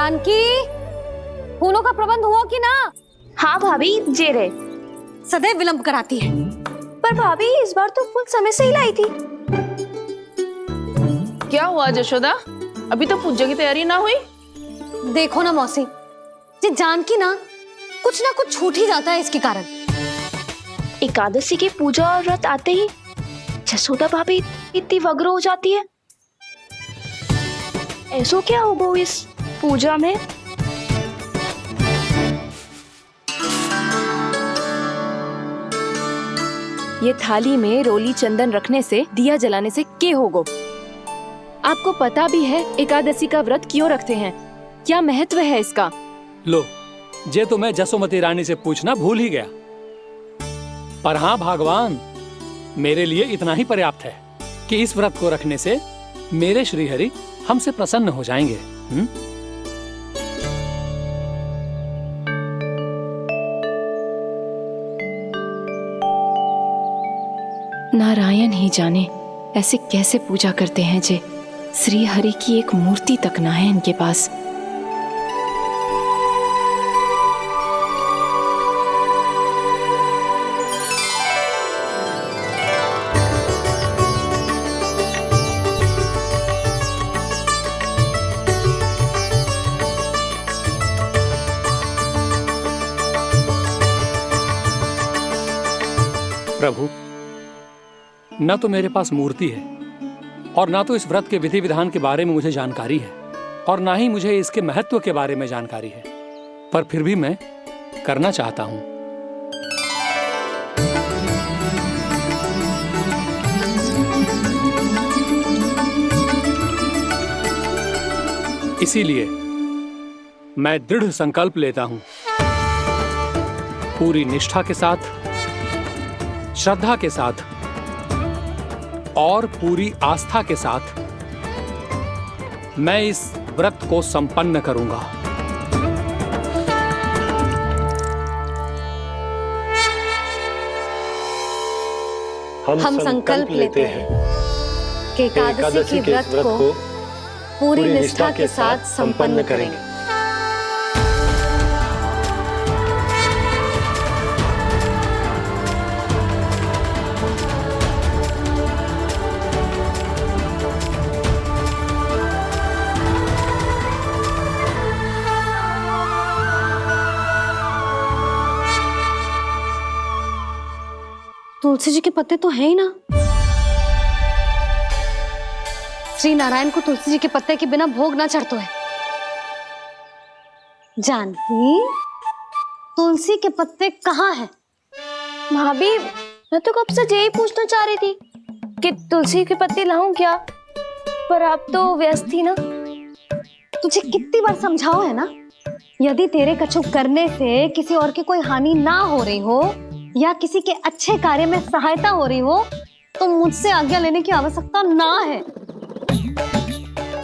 जानकी, फूलों का प्रबंध हुआ कि ना? हाँ भाभी, जे रहे। सदैव विलंब कराती है। पर भाभी इस बार तो फूल समय से ही लाई थी। क्या हुआ जशोदा, अभी तो पूजा की तैयारी ना हुई? देखो ना मौसी, ये जानकी ना कुछ छूट ही जाता है इसके कारण। एकादशी की पूजा और व्रत आते ही जसोदा भाभी इतनी वग्र हो जाती है। ऐसो क्या होगा इस पूजा में? ये थाली में रोली चंदन रखने से, दिया जलाने से के होगो? आपको पता भी है एकादशी का व्रत क्यों रखते हैं, क्या महत्व है इसका? लो, जे तो मैं जसोमती रानी से पूछना भूल ही गया। पर हाँ भगवान, मेरे लिए इतना ही पर्याप्त है कि इस व्रत को रखने से मेरे श्रीहरि हमसे प्रसन्न हो जाएंगे। नारायण ही जाने ऐसे कैसे पूजा करते हैं जे श्री हरि की एक मूर्ति तक ना है इनके पास। प्रभु, न तो मेरे पास मूर्ति है और ना तो इस व्रत के विधि विधान के बारे में मुझे जानकारी है और ना ही मुझे इसके महत्व के बारे में जानकारी है, पर फिर भी मैं करना चाहता हूं। इसीलिए मैं दृढ़ संकल्प लेता हूं, पूरी निष्ठा के साथ, श्रद्धा के साथ और पूरी आस्था के साथ मैं इस व्रत को संपन्न करूंगा। हम संकल्प लेते हैं कि एकादशी के व्रत को पूरी निष्ठा के साथ संपन्न करेंगे। तुलसी जी के पत्ते तो हैं ही ना। श्री नारायण को तुलसी जी के पत्ते के बिना भोग ना चढ़तो है। जानकी, तुलसी के पत्ते कहाँ हैं? भाभी, मैं तो कब से यही पूछना चाह रही थी कि तुलसी के पत्ते लाऊं क्या, पर आप तो व्यस्त थी ना। तुझे कितनी बार समझाओ है ना, यदि तेरे कछु करने से किसी और की कोई हानि ना हो रही हो या किसी के अच्छे कार्य में सहायता हो रही हो तो मुझसे आज्ञा लेने की आवश्यकता ना है।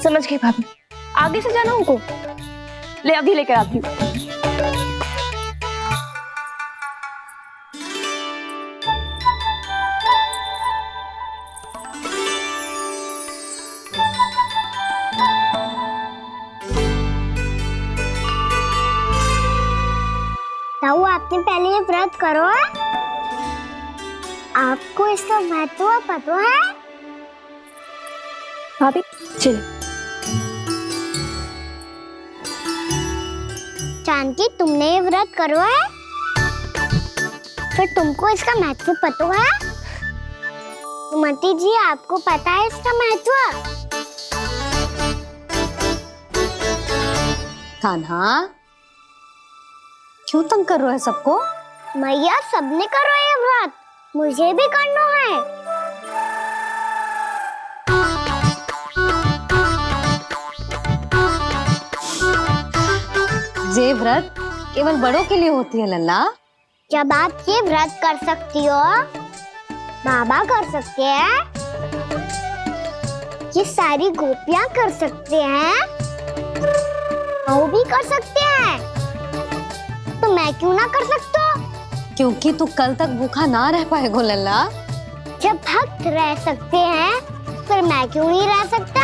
समझ गई भाभी, आगे से जाना उनको। ले अभी लेकर आती हूँ। ताऊ, आपने पहले ये व्रत करो है? आपको इसका महत्व पता है? भाभी चल। जानकी, तुमने ये व्रत करो है? फिर तुमको इसका महत्व पता है? सुमति जी, आपको पता है इसका महत्व? कान्हा, क्यों तंग कर रहा है सबको? मैया, सबने करो ये व्रत, मुझे भी करना है। ये व्रत केवल बड़ों के लिए होती है लल्ला। जब आप ये व्रत कर सकती हो, बाबा कर सकते हैं, ये सारी गोपियां कर सकते हैं, वो भी कर सकते हैं, तो मैं क्यों ना कर सकता? क्योंकि तू कल तक भूखा ना रह पाएगो लल्ला। जब भक्त रह सकते हैं, फिर मैं क्यों नहीं रह सकता?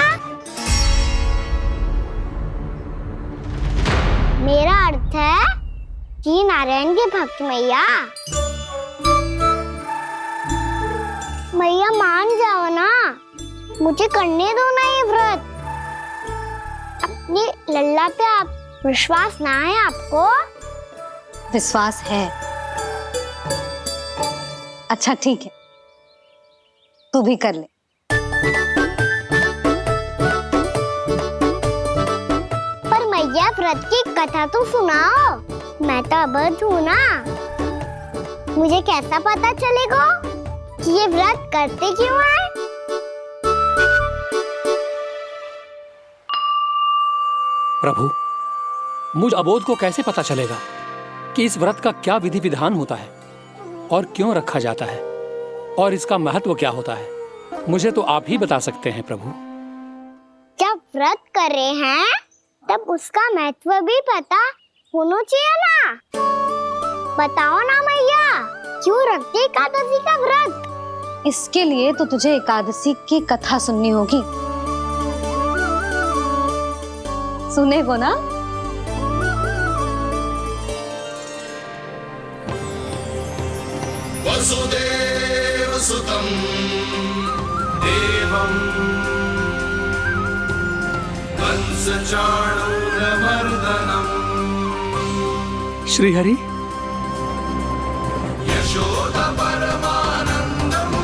मेरा अर्थ है कि नारायण के भक्त मैया। मैया मान जाओ ना, मुझे करने दो ना ये व्रत। अपनी लल्ला पे आप विश्वास ना है आपको? विश्वास है। अच्छा ठीक है, तू भी कर ले। पर मैया व्रत की कथा तो सुनाओ, मैं तो अबध हूँ ना। मुझे कैसा पता चलेगा कि ये व्रत करते क्यों हैं? प्रभु, मुझ अबोध को कैसे पता चलेगा कि इस व्रत का क्या विधि विधान होता है और क्यों रखा जाता है और इसका महत्व क्या होता है? मुझे तो आप ही बता सकते हैं प्रभु। जब व्रत कर रहे हैं तब उसका महत्व भी पता होना चाहिए ना। बताओ ना मैया, क्यों रखते एकादशी का व्रत? इसके लिए तो तुझे एकादशी की कथा सुननी होगी। सुनेगो ना? वसुदेव सुतं देवं कंसचाणूरमर्दनम् श्रीहरि, यशोदा परमानन्दम्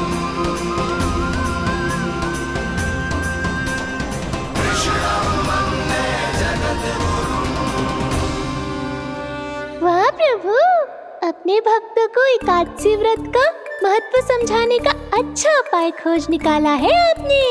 कृष्णं वन्दे जगद्गुरुम्। वाह प्रभु, अपने भक्तों को एकादशी व्रत का महत्व समझाने का अच्छा उपाय खोज निकाला है आपने।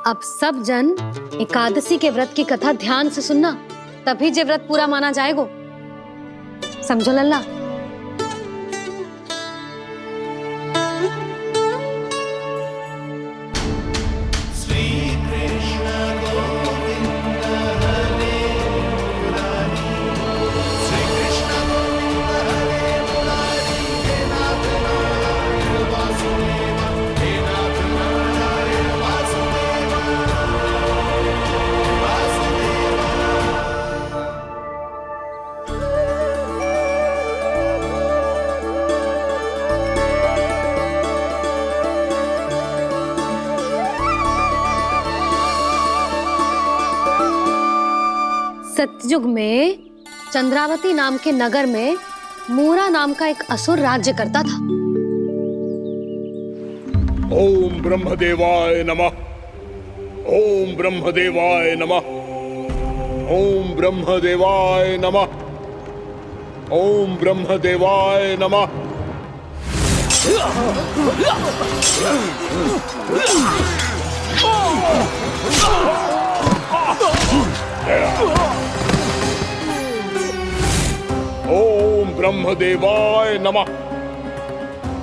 अब सब जन एकादशी के व्रत की कथा ध्यान से सुनना, तभी जे व्रत पूरा माना जाएगा। समझो लल्ला? सतयुग में चंद्रावती नाम के नगर में मूरा नाम का एक असुर राज्य करता था। ओम ब्रह्मदेवाय नमः। ओम ब्रह्मदेवाय नमः। ओम ब्रह्मदेवाय नमः। ओम ब्रह्मदेवाय नमः। ओम ब्रह्मदेवाय नमः।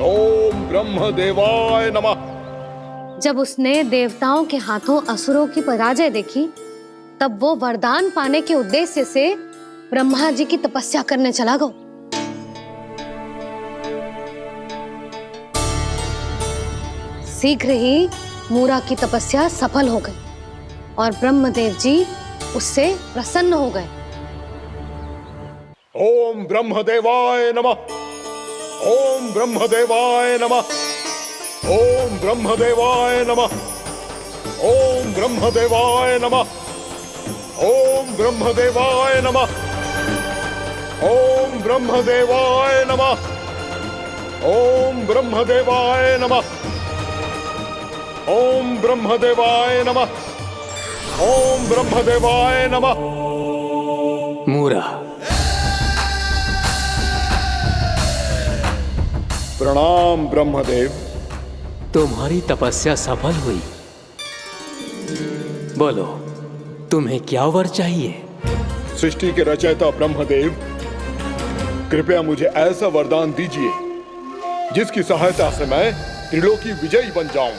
ओम ब्रह्मदेवाय नमः। जब उसने देवताओं के हाथों असुरों की पराजय देखी, तब वो वरदान पाने के उद्देश्य से ब्रह्मा जी की तपस्या करने चला गया। शीघ्र ही मूरा की तपस्या सफल हो गई और ब्रह्मदेव जी उससे प्रसन्न हो गए। ओम ब्रह्मदेवाय नमः। ओम ब्रह्मदेवाय नमः। ओम ब्रह्मदेवाय नमः। ओम ब्रह्मदेवाय नमः। ओम ब्रह्मदेवाय नमः। ओम ब्रह्मदेवाय नमः। ओम ब्रह्मदेवाय नमः। ओम ब्रह्मदेवाय नमः। ओम ब्रह्मदेवाय नमः। मूरा, प्रणाम ब्रह्मदेव। तुम्हारी तपस्या सफल हुई। बोलो, तुम्हें क्या वर चाहिए? सृष्टि के रचयिता ब्रह्मदेव, कृपया मुझे ऐसा वरदान दीजिए जिसकी सहायता से मैं त्रिलोकी विजयी बन जाऊं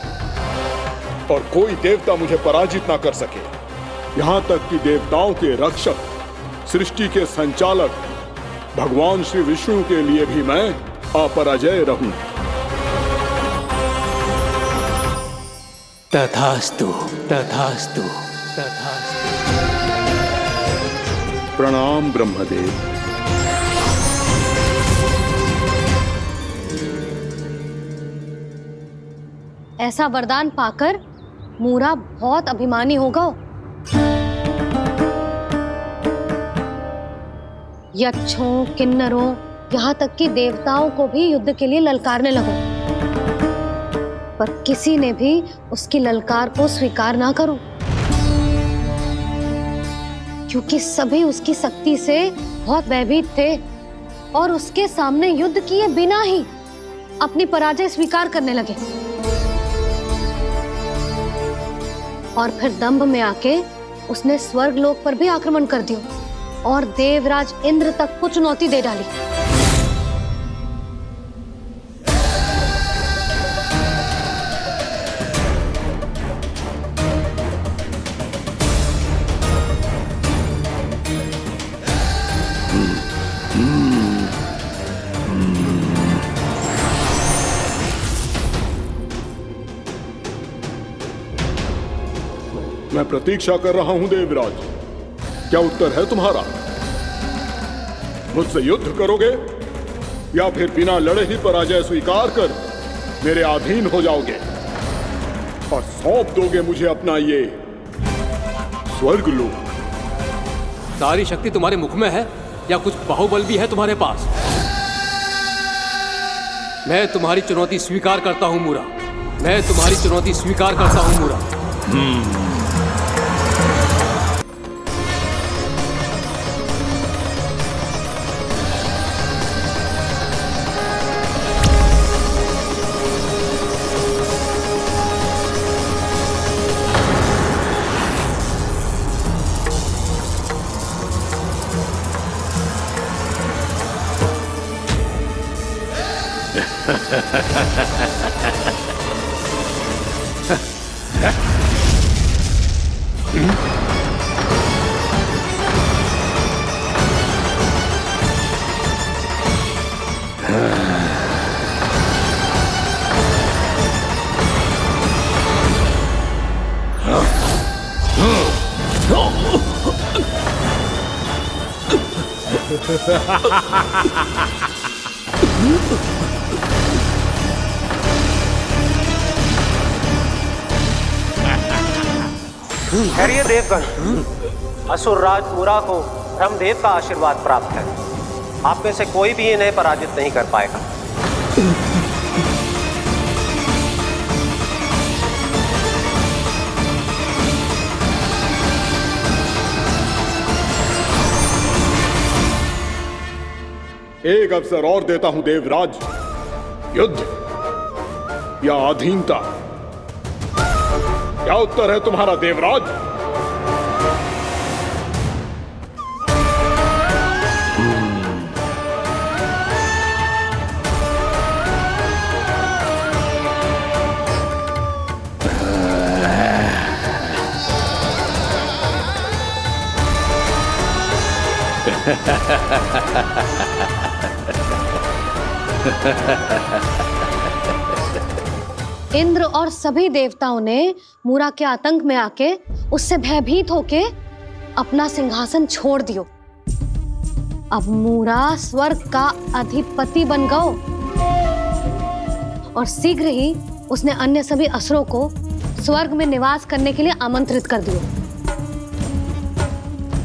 और कोई देवता मुझे पराजित ना कर सके। यहां तक कि देवताओं के रक्षक, सृष्टि के संचालक भगवान श्री विष्णु के लिए भी मैं अपराजय रहूं। तथास्तु, तथास्तु, तथास्तु। प्रणाम ब्रह्मदेव। ऐसा वरदान पाकर मूरा बहुत अभिमानी होगा। यक्षों, किन्नरों, यहाँ तक कि देवताओं को भी युद्ध के लिए ललकारने लगो, पर किसी ने भी उसकी ललकार को स्वीकार ना करो, क्योंकि सभी उसकी शक्ति से बहुत भयभीत थे और उसके सामने युद्ध किए बिना ही अपनी पराजय स्वीकार करने लगे। और फिर दंभ में आके उसने स्वर्ग लोक पर भी आक्रमण कर दिया और देवराज इंद्र तक को चुनौती दे डाली। मैं प्रतीक्षा कर रहा हूं देवराज, क्या उत्तर है तुम्हारा? मुझसे युद्ध करोगे या फिर बिना लड़े ही पराजय स्वीकार कर मेरे अधीन हो जाओगे और सौंप दोगे मुझे अपना ये स्वर्ग लोक? सारी शक्ति तुम्हारे मुख में है या कुछ बाहुबल भी है तुम्हारे पास? मैं तुम्हारी चुनौती स्वीकार करता हूं मूरा, मैं तुम्हारी चुनौती स्वीकार करता हूं मूरा। खैरिए देवगण, असुर राज मूरा को ब्रह्मदेव का आशीर्वाद प्राप्त है। आप में से कोई भी इन्हें पराजित नहीं कर पाएगा। एक अवसर और देता हूं देवराज, युद्ध या अधीनता, क्या उत्तर है तुम्हारा देवराज? इंद्र और सभी देवताओं ने मूरा के आतंक में आके उससे भयभीत होके अपना सिंहासन छोड़ दियो। अब मूरा स्वर्ग का अधिपति बन गयो और शीघ्र ही उसने अन्य सभी असुरों को स्वर्ग में निवास करने के लिए आमंत्रित कर दियो।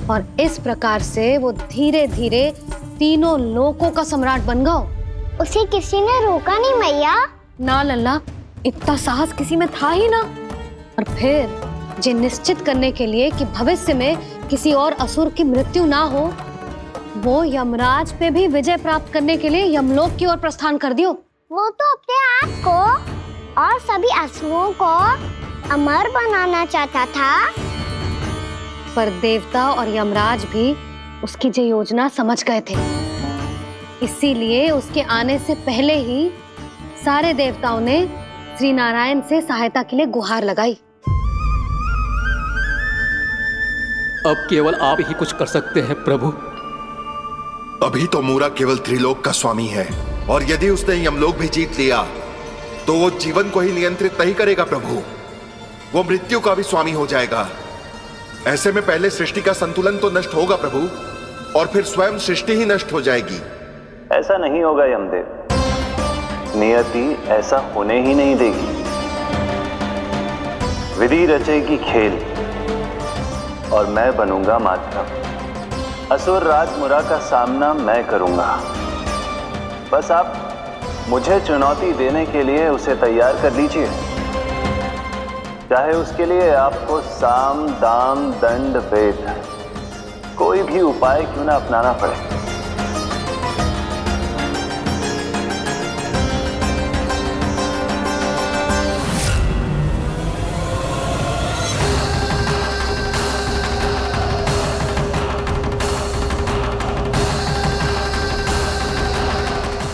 और इस प्रकार से वो धीरे धीरे तीनों लोकों का सम्राट बन गया। उसे किसी ने रोका नहीं मैया। ना लल्ला, इतना साहस किसी में था ही ना। और फिर ये निश्चित करने के लिए कि भविष्य में किसी और असुर की मृत्यु ना हो, वो यमराज पे भी विजय प्राप्त करने के लिए यमलोक की ओर प्रस्थान कर दियो। वो तो अपने आप को और सभी असुरों को अमर बनाना चाहता था। पर देवता और यमराज भी उसकी ये योजना समझ गए थे। इसीलिए उसके आने से पहले ही सारे देवताओं ने श्री नारायण से सहायता के लिए गुहार लगाई। अब केवल आप ही कुछ कर सकते हैं प्रभु। अभी तो मूरा केवल त्रिलोक का स्वामी है, और यदि उसने यमलोक भी जीत लिया तो वो जीवन को ही नियंत्रित नहीं करेगा प्रभु, वो मृत्यु का भी स्वामी हो जाएगा। ऐसे में पहले सृष्टि का संतुलन तो नष्ट होगा प्रभु, और फिर स्वयं सृष्टि ही नष्ट हो जाएगी। ऐसा नहीं होगा यमदेव, नियति ऐसा होने ही नहीं देगी। विधि रचेगी खेल और मैं बनूंगा माध्यम। असुर राज मुरा का सामना मैं करूंगा। बस आप मुझे चुनौती देने के लिए उसे तैयार कर लीजिए, चाहे उसके लिए आपको साम दाम दंड भेद कोई भी उपाय क्यों ना अपनाना पड़े।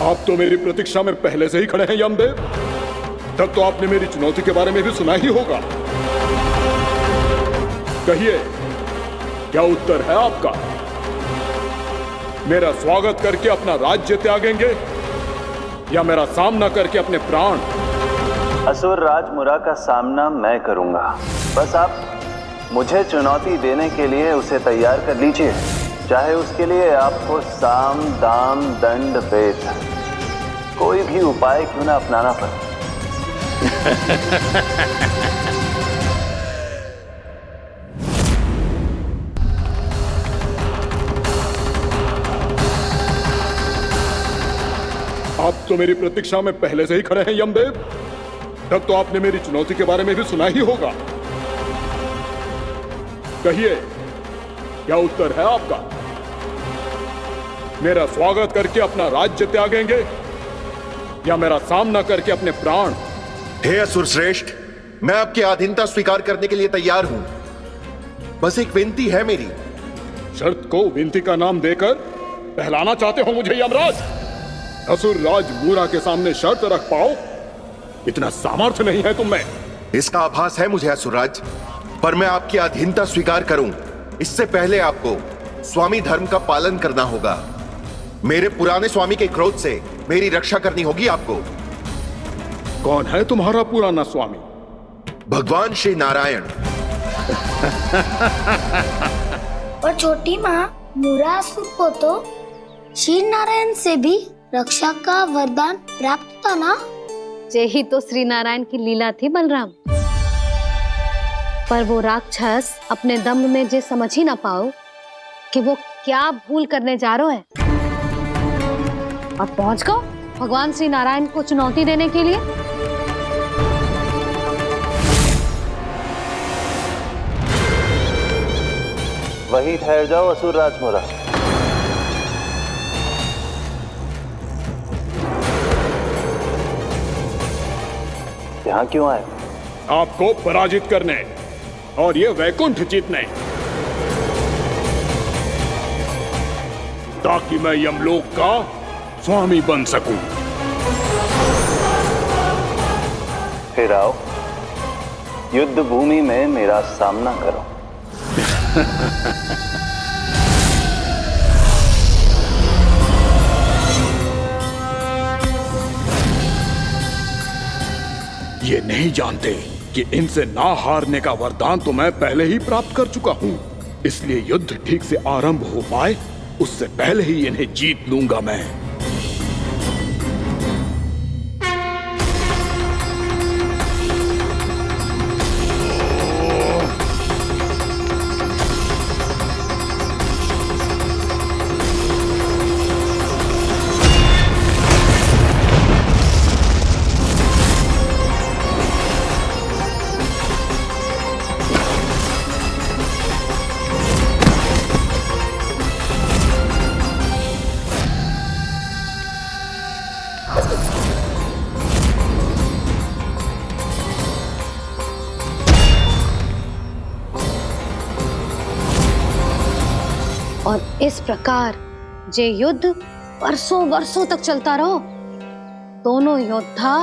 आप तो मेरी प्रतीक्षा में पहले से ही खड़े हैं यमदेव। तब तो आपने मेरी चुनौती के बारे में भी सुना ही होगा। कहिए, क्या उत्तर है आपका? मेरा स्वागत करके अपना राज्य त्यागेंगे या मेरा सामना करके अपने प्राण? असुर राज मुरा का सामना मैं करूंगा। बस आप मुझे चुनौती देने के लिए उसे तैयार कर लीजिए, चाहे उसके लिए आपको साम दाम दंड भेद कोई भी उपाय क्यों ना अपनाना पड़े। आप तो मेरी प्रतीक्षा में पहले से ही खड़े हैं यमदेव। तब तो आपने मेरी चुनौती के बारे में भी सुना ही होगा। कहिए, क्या उत्तर है आपका? मेरा स्वागत करके अपना राज्य त्यागेंगे या मेरा सामना करके अपने प्राण? हे असुर श्रेष्ठ, मैं आपकी अधीनता स्वीकार करने के लिए तैयार हूं। बस एक विनती है मेरी। शर्त को विनती का नाम देकर पहलाना चाहते हो मुझे यमराज? असुर राज मूरा के सामने शर्त रख पाओ, इतना सामर्थ्य नहीं है तुम में। इसका आभास है मुझे असुरराज, पर मैं आपकी अधीनता स्वीकार करूं इससे पहले आपको स्वामी धर्म का पालन करना होगा। मेरे पुराने स्वामी के क्रोध से मेरी रक्षा करनी होगी आपको। कौन है तुम्हारा पुराना स्वामी? भगवान श्री नारायण। और छोटी माँ, मूरासुर को तो श्री नारायण से भी रक्षा का वरदान प्राप्त था ना? यही तो श्री नारायण की लीला थी बलराम। पर वो राक्षस अपने दम में जे समझ ही ना पाओ कि वो क्या भूल करने जा रहे हैं, और पहुंच गओ भगवान श्री नारायण को चुनौती देने के लिए। वही ठहर जाओ असुर राज मुरा। यहाँ क्यों आए? आपको पराजित करने और ये वैकुंठ जीतने, ताकि मैं यमलोक का स्वामी बन सकूं। फिर आओ, युद्ध भूमि में मेरा सामना करो। ये नहीं जानते कि इनसे ना हारने का वरदान तो मैं पहले ही प्राप्त कर चुका हूं। इसलिए युद्ध ठीक से आरंभ हो पाए उससे पहले ही इन्हें जीत लूंगा मैं। इस प्रकार जे युद्ध वर्षों वर्षों तक चलता रहो, दोनों योद्धा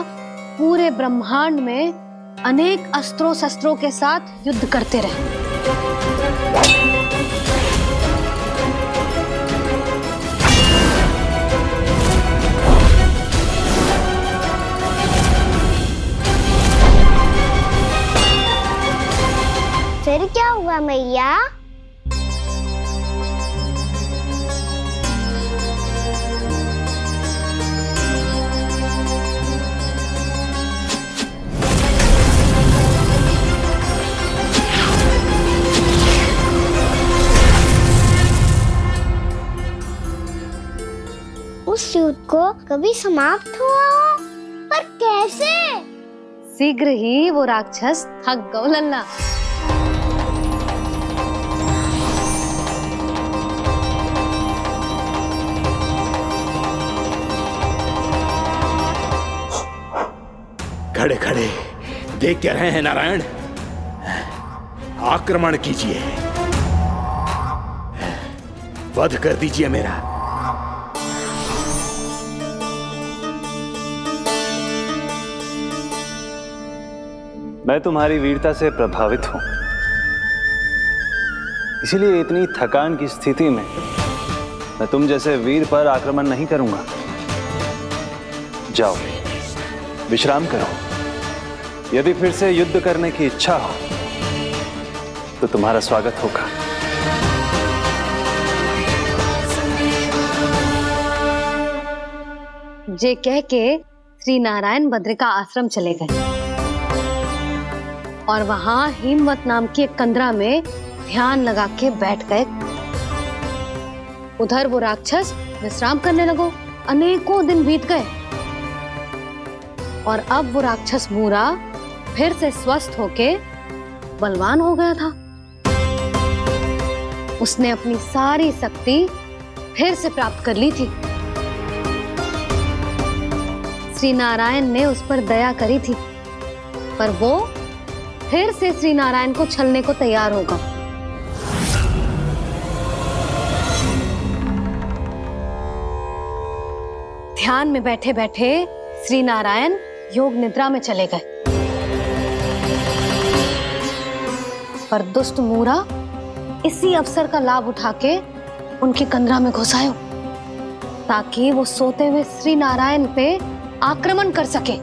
पूरे ब्रह्मांड में अनेक अस्त्रों शस्त्रों के साथ युद्ध करते रहे। फिर क्या हुआ मैया? उस युद्ध को कभी समाप्त हुआ हो, पर कैसे? शीघ्र ही वो राक्षस थक गौ लल्ला। खड़े खड़े देख क्या रहे हैं नारायण? आक्रमण कीजिए, वध कर दीजिए मेरा। मैं तुम्हारी वीरता से प्रभावित हूं, इसीलिए इतनी थकान की स्थिति में मैं तुम जैसे वीर पर आक्रमण नहीं करूंगा। जाओ विश्राम करो। यदि फिर से युद्ध करने की इच्छा हो तो तुम्हारा स्वागत होगा। जे कह के श्री नारायण बद्रिका आश्रम चले गए और वहां हिमवत नाम की एक कंदरा में ध्यान लगा के बैठ गए। उधर वो राक्षस विश्राम करने लगो। अनेकों दिन बीत गए और अब वो राक्षस मूरा फिर से स्वस्थ होके बलवान हो गया था। उसने अपनी सारी शक्ति फिर से प्राप्त कर ली थी। श्री नारायण ने उस पर दया करी थी, पर वो फिर से श्री नारायण को छलने को तैयार होगा। ध्यान में बैठे बैठे श्री नारायण योग निद्रा में चले गए, पर दुष्ट मूरा इसी अवसर का लाभ उठा के उनकी कंदरा में घुस आयो ताकि वो सोते हुए श्री नारायण पे आक्रमण कर सके।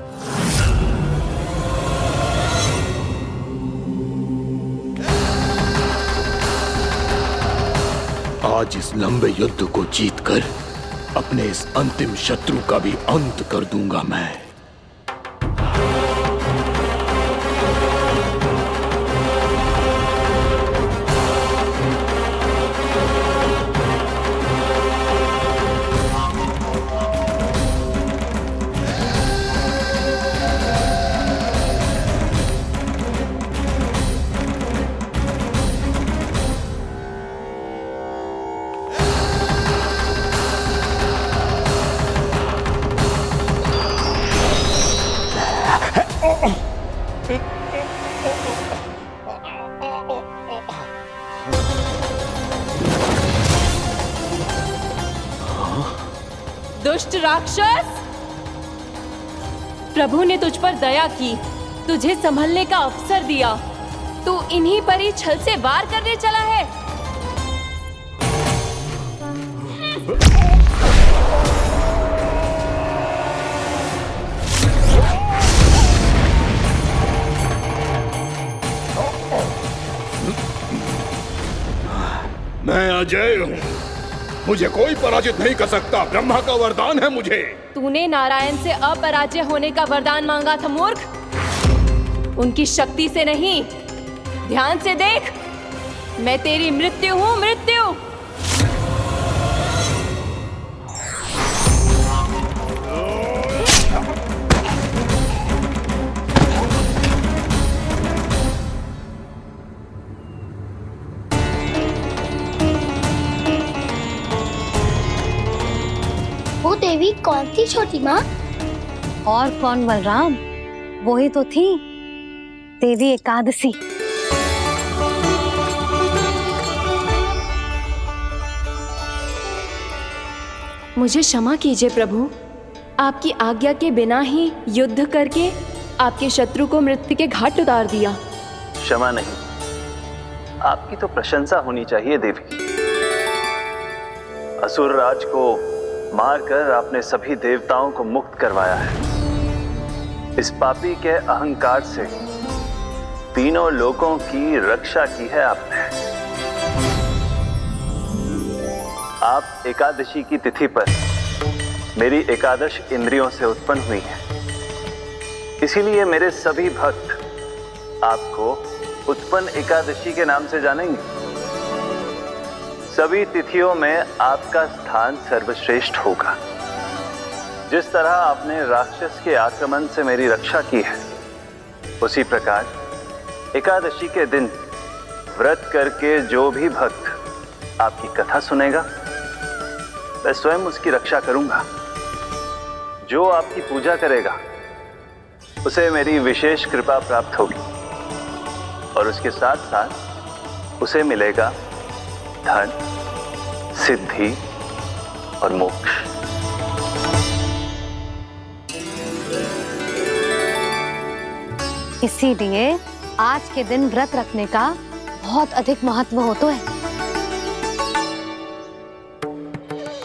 आज इस लंबे युद्ध को जीतकर अपने इस अंतिम शत्रु का भी अंत कर दूंगा मैं। दुष्ट राक्षस, प्रभु ने तुझ पर दया की, तुझे संभलने का अवसर दिया। तू इन्हीं पर ही छल से वार करने चला है। मैं अजय हूँ, मुझे कोई पराजित नहीं कर सकता। ब्रह्मा का वरदान है मुझे। तूने नारायण से अपराजय होने का वरदान मांगा था मूर्ख, उनकी शक्ति से नहीं। ध्यान से देख, मैं तेरी मृत्यु हूँ, मृत्यु। वो देवी कौन थी छोटी माँ? और कौन बलराम, वही तो थी देवी एकादशी। मुझे क्षमा कीजिए प्रभु। आपकी आज्ञा के बिना ही युद्ध करके आपके शत्रु को मृत्यु के घाट उतार दिया। क्षमा नहीं, आपकी तो प्रशंसा होनी चाहिए देवी। असुर राज को मारकर आपने सभी देवताओं को मुक्त करवाया है। इस पापी के अहंकार से तीनों लोकों की रक्षा की है आपने। आप एकादशी की तिथि पर मेरी एकादश इंद्रियों से उत्पन्न हुई हैं। इसीलिए मेरे सभी भक्त आपको उत्पन्न एकादशी के नाम से जानेंगे। सभी तिथियों में आपका स्थान सर्वश्रेष्ठ होगा। जिस तरह आपने राक्षस के आक्रमण से मेरी रक्षा की है, उसी प्रकार एकादशी के दिन व्रत करके जो भी भक्त आपकी कथा सुनेगा, मैं स्वयं उसकी रक्षा करूंगा। जो आपकी पूजा करेगा उसे मेरी विशेष कृपा प्राप्त होगी और उसके साथ साथ उसे मिलेगा धन, सिद्धि और मोक्ष। इसीलिए आज के दिन व्रत रखने का बहुत अधिक महत्व होता है।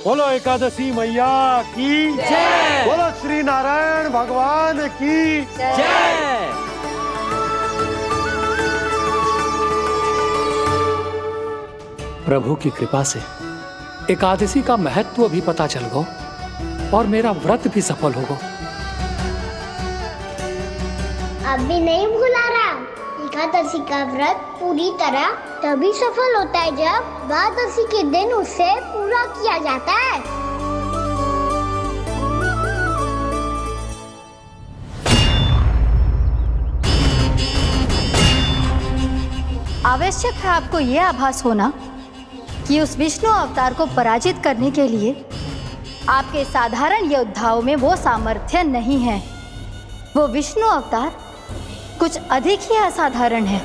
बोलो एकादशी मैया की जय। बोलो श्री नारायण भगवान की जय। प्रभु की कृपा से एकादशी का महत्व भी पता चल गो और मेरा व्रत भी सफल हो गो। अभी नहीं भूला रहा, एकादशी का व्रत पूरी तरह तभी सफल होता है जब द्वादशी के दिन उसे पूरा किया जाता है। आवश्यक है आपको यह आभास होना कि उस विष्णु अवतार को पराजित करने के लिए आपके साधारण योद्धाओं में वो सामर्थ्य नहीं है। वो विष्णु अवतार कुछ अधिक ही असाधारण है।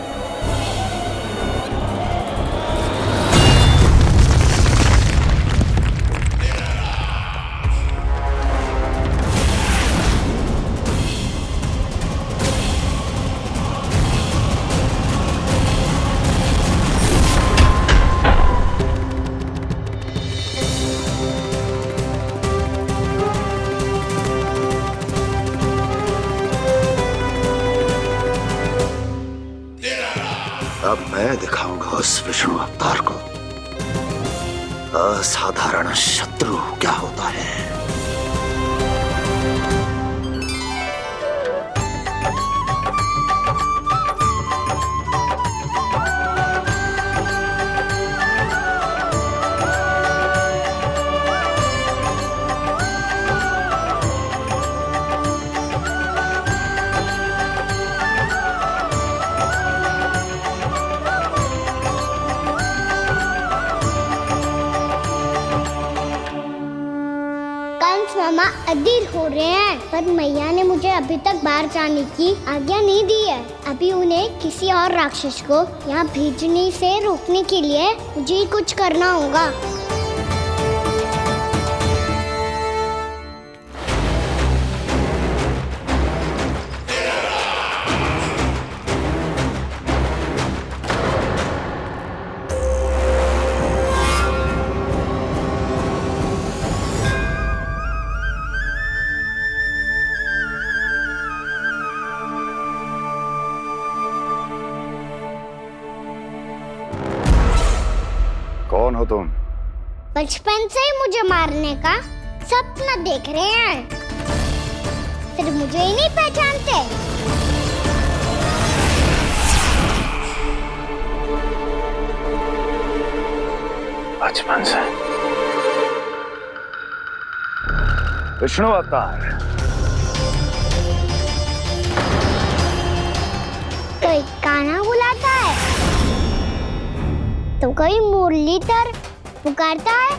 अब मैं दिखाऊंगा उस विष्णु अवतार को असाधारण शत्रु क्या होता है। मामा अधीर हो रहे हैं, पर मैया ने मुझे अभी तक बाहर जाने की आज्ञा नहीं दी है। अभी उन्हें किसी और राक्षस को यहाँ भेजने से रोकने के लिए मुझे ही कुछ करना होगा। कौन हो तुम? बचपन से ही मुझे मारने का सपना देख रहे हैं, फिर मुझे ही नहीं पहचानते। बचपन से विष्णु अवतार। कोई कान्हा बुलाता है तो कोई मुरलीधर पुकारता है,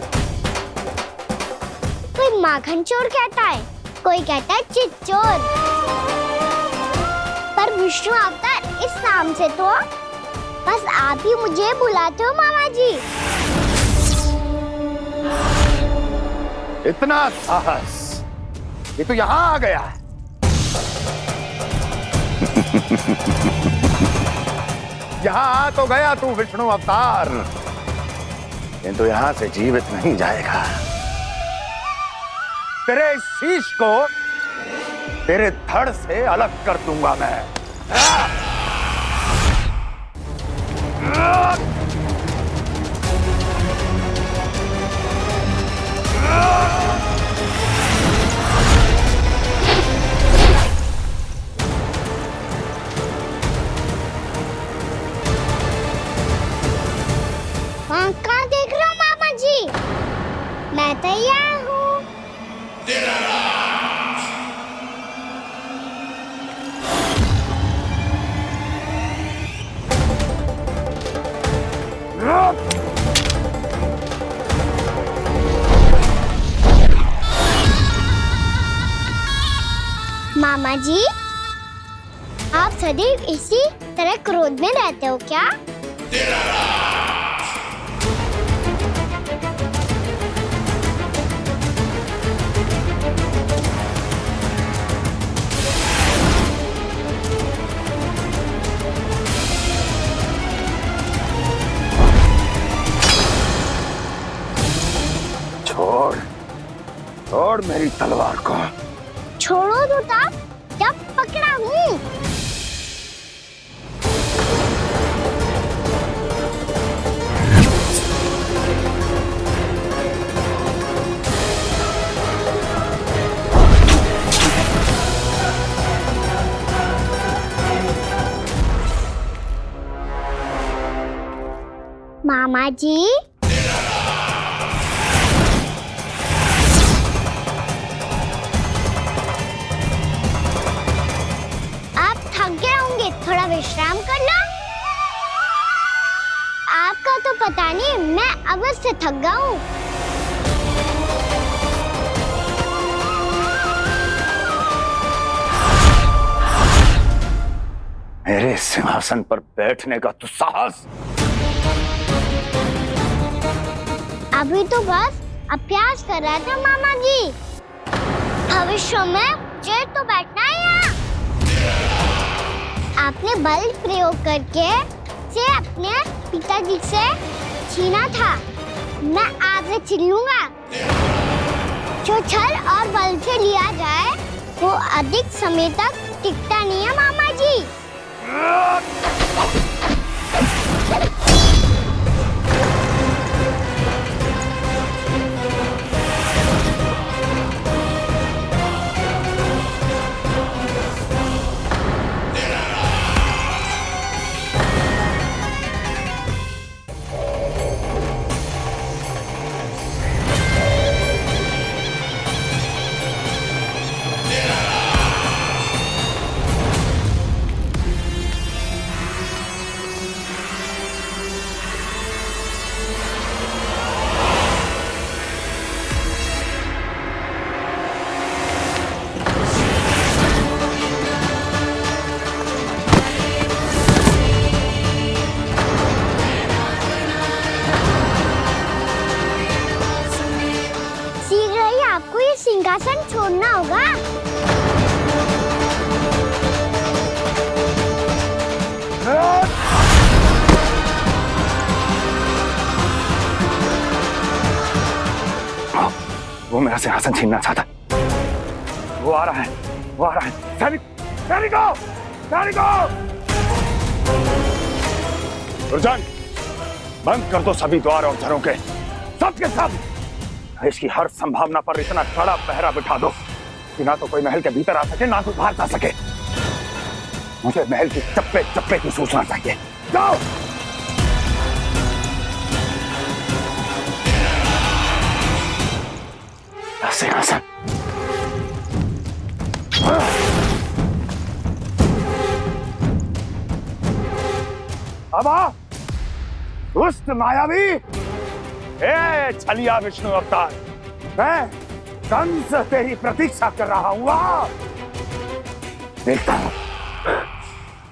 कोई माखन चोर कहता है, कोई कहता है चिच्चोर। पर विष्णु अवतार इस नाम से तो बस आप ही मुझे बुलाते हो मामा जी। इतना साहस ये तो यहां आ गया है। यहां आ तो गया तू विष्णु अवतार, किंतु यहां से जीवित नहीं जाएगा। तेरे इस शीश को तेरे धड़ से अलग कर दूंगा मैं। कहाँ देख रहे हो मामा जी? मैं तैयार हूँ। मामा जी, आप सदैव इसी तरह क्रोध में रहते हो क्या? छोड़ मेरी तलवार को। छोड़ो तो तब जब पकड़ा हूँ। मामा जी, थोड़ा विश्राम कर लो। आपका तो पता नहीं, मैं अवश्य थक गया हूँ। मेरे सिंहासन पर बैठने का तो साहस। अभी तो बस अभ्यास कर रहा था मामा जी। भविष्य में मुझे तो बैठना है यहाँ। आपने बल प्रयोग करके से अपने पिताजी से छीना था। मैं आपसे छीन लूंगा। जो छल और बल से लिया जाए वो अधिक समय तक टिकता नहीं है मामा जी। सिंहासन छोड़ना होगा। वो मेरा सिंहासन छीनना चाहता। वो आ रहा है, वो आ रहा है। सैनिकों, दुर्जन, बंद कर दो सभी द्वार और घरों के, सब के सब। इसकी हर संभावना पर इतना कड़ा पहरा बिठा दो कि ना तो कोई महल के भीतर आ सके, ना कोई बाहर जा सके। मुझे महल की चप्पे चप्पे की सूचना चाहिए। जाओ। सिंहासन। अब आ, दुष्ट मायावी, छलिया विष्णु अवतार, मैं कंस तेरी प्रतीक्षा कर रहा हूँ।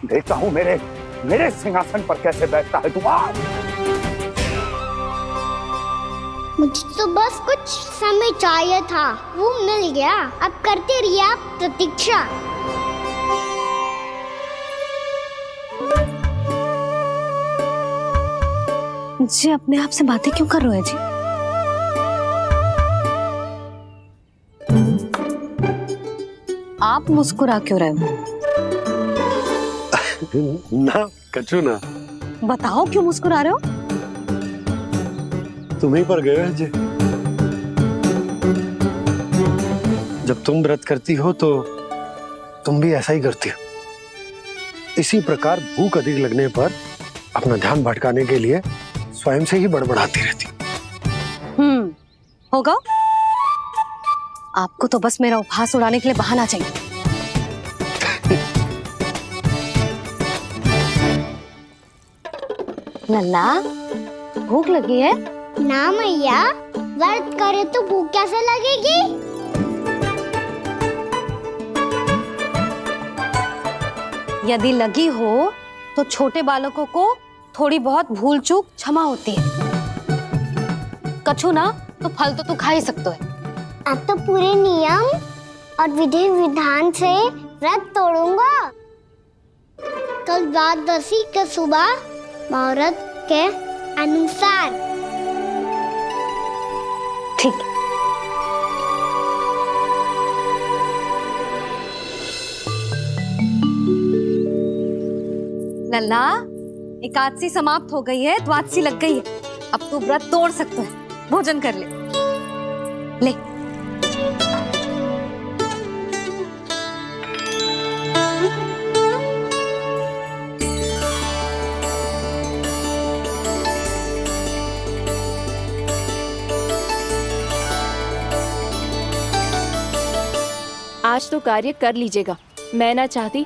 देखता हूँ मेरे सिंहासन पर कैसे बैठता है तू। मुझे तो बस कुछ समय चाहिए था वो मिल गया। अब करते रहिए आप प्रतीक्षा। जी अपने आप से बातें क्यों कर रहे हो जी? आप मुस्कुरा क्यों रहे हो? ना कछु ना। बताओ क्यों मुस्कुरा रहे हो? तुम ही पर गए जी। जब तुम व्रत करती हो तो तुम भी ऐसा ही करती हो। इसी प्रकार भूख अधिक लगने पर अपना ध्यान भटकाने के लिए स्वयं से ही बड़बड़ाती रहती। होगा। आपको तो बस मेरा उपहास उड़ाने के लिए बहाना चाहिए। लल्ला भूख लगी है? ना मैया, व्रत करे तो भूख कैसे लगेगी? यदि लगी हो तो छोटे बालकों को थोड़ी बहुत भूल चूक क्षमा होती है। कछु ना तो फल तो तू खा ही सकते है। अब तो पूरे नियम और विधि विधान से व्रत तोड़ूंगा। कल द्वादशी के सुबह मुहूर्त के अनुसार। ठीक। लल्ला एकादशी समाप्त हो गई है, द्वादशी लग गई है। अब तू व्रत तोड़ सकते है। भोजन कर ले। ले। आज तो कार्य कर लीजिएगा। मैं ना चाहती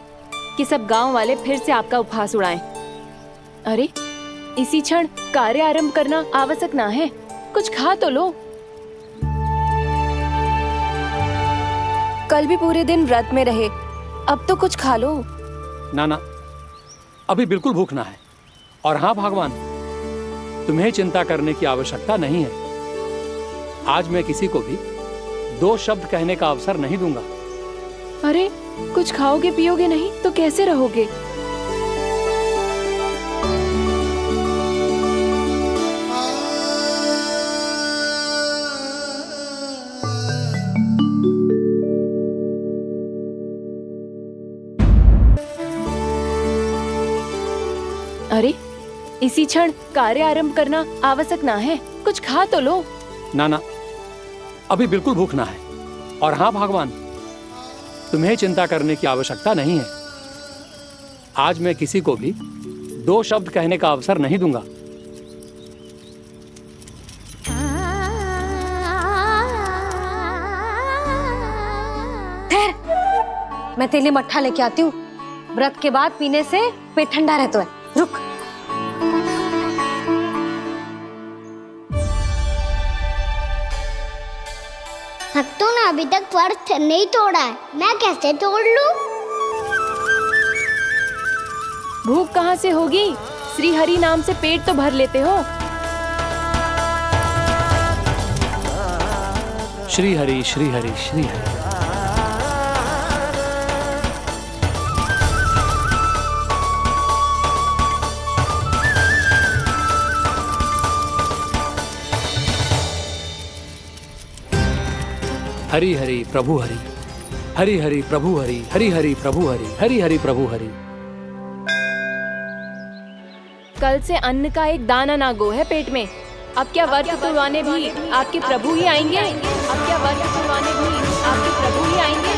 कि सब गांव वाले फिर से आपका उपहास उड़ाएं। अरे इसी क्षण कार्य आरंभ करना आवश्यक ना है। कुछ खा तो लो। कल भी पूरे दिन व्रत में रहे, अब तो कुछ खा लो। ना ना, अभी बिल्कुल भूख ना है। और हाँ भगवान, तुम्हें चिंता करने की आवश्यकता नहीं है। आज मैं किसी को भी 2 शब्द कहने का अवसर नहीं दूंगा। अरे कुछ खाओगे पियोगे नहीं तो कैसे रहोगे? अरे इसी क्षण कार्य आरंभ करना आवश्यक ना है। कुछ खा तो लो। ना ना, अभी बिल्कुल भूख ना है। और हाँ भगवान, तुम्हें चिंता करने की आवश्यकता नहीं है। आज मैं किसी को भी 2 शब्द कहने का अवसर नहीं दूंगा। ठहर, मैं तेरे लिए मट्ठा लेके आती हूँ। व्रत के बाद पीने से पेट ठंडा रहता है। रुक। भक्तों ने अभी तक व्रत नहीं तोड़ा है, मैं कैसे तोड़ लूं? भूख कहाँ से होगी? श्री हरि नाम से पेट तो भर लेते हो। श्री हरि श्री हरि श्री हरि। हरि हरि प्रभु हरि, हरि हरि प्रभु हरि, हरि हरि प्रभु हरि, हरि हरि प्रभु हरि। कल से अन्न का एक दाना ना गो है पेट में। अब क्या व्रत तुड़वाने भी आपके प्रभु ही आएंगे? अब क्या व्रत तुड़वाने भी आपके प्रभु ही आएंगे?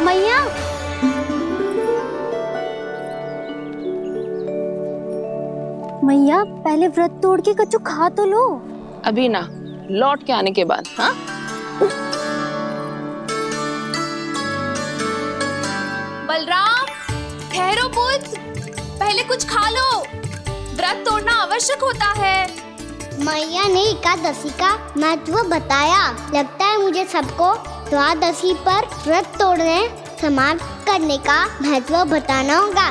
मैया, मैया पहले व्रत तोड़ के कछु खा तो लो। अभी ना, लौट के आने के बाद। हाँ बलराम, ठहरो पुत्र, पहले कुछ खा लो। व्रत तोड़ना आवश्यक होता है। मैया ने एकादशी का महत्व बताया। लगता है मुझे सबको द्वादशी पर व्रत तोड़ने समाप्त करने का महत्व बताना होगा।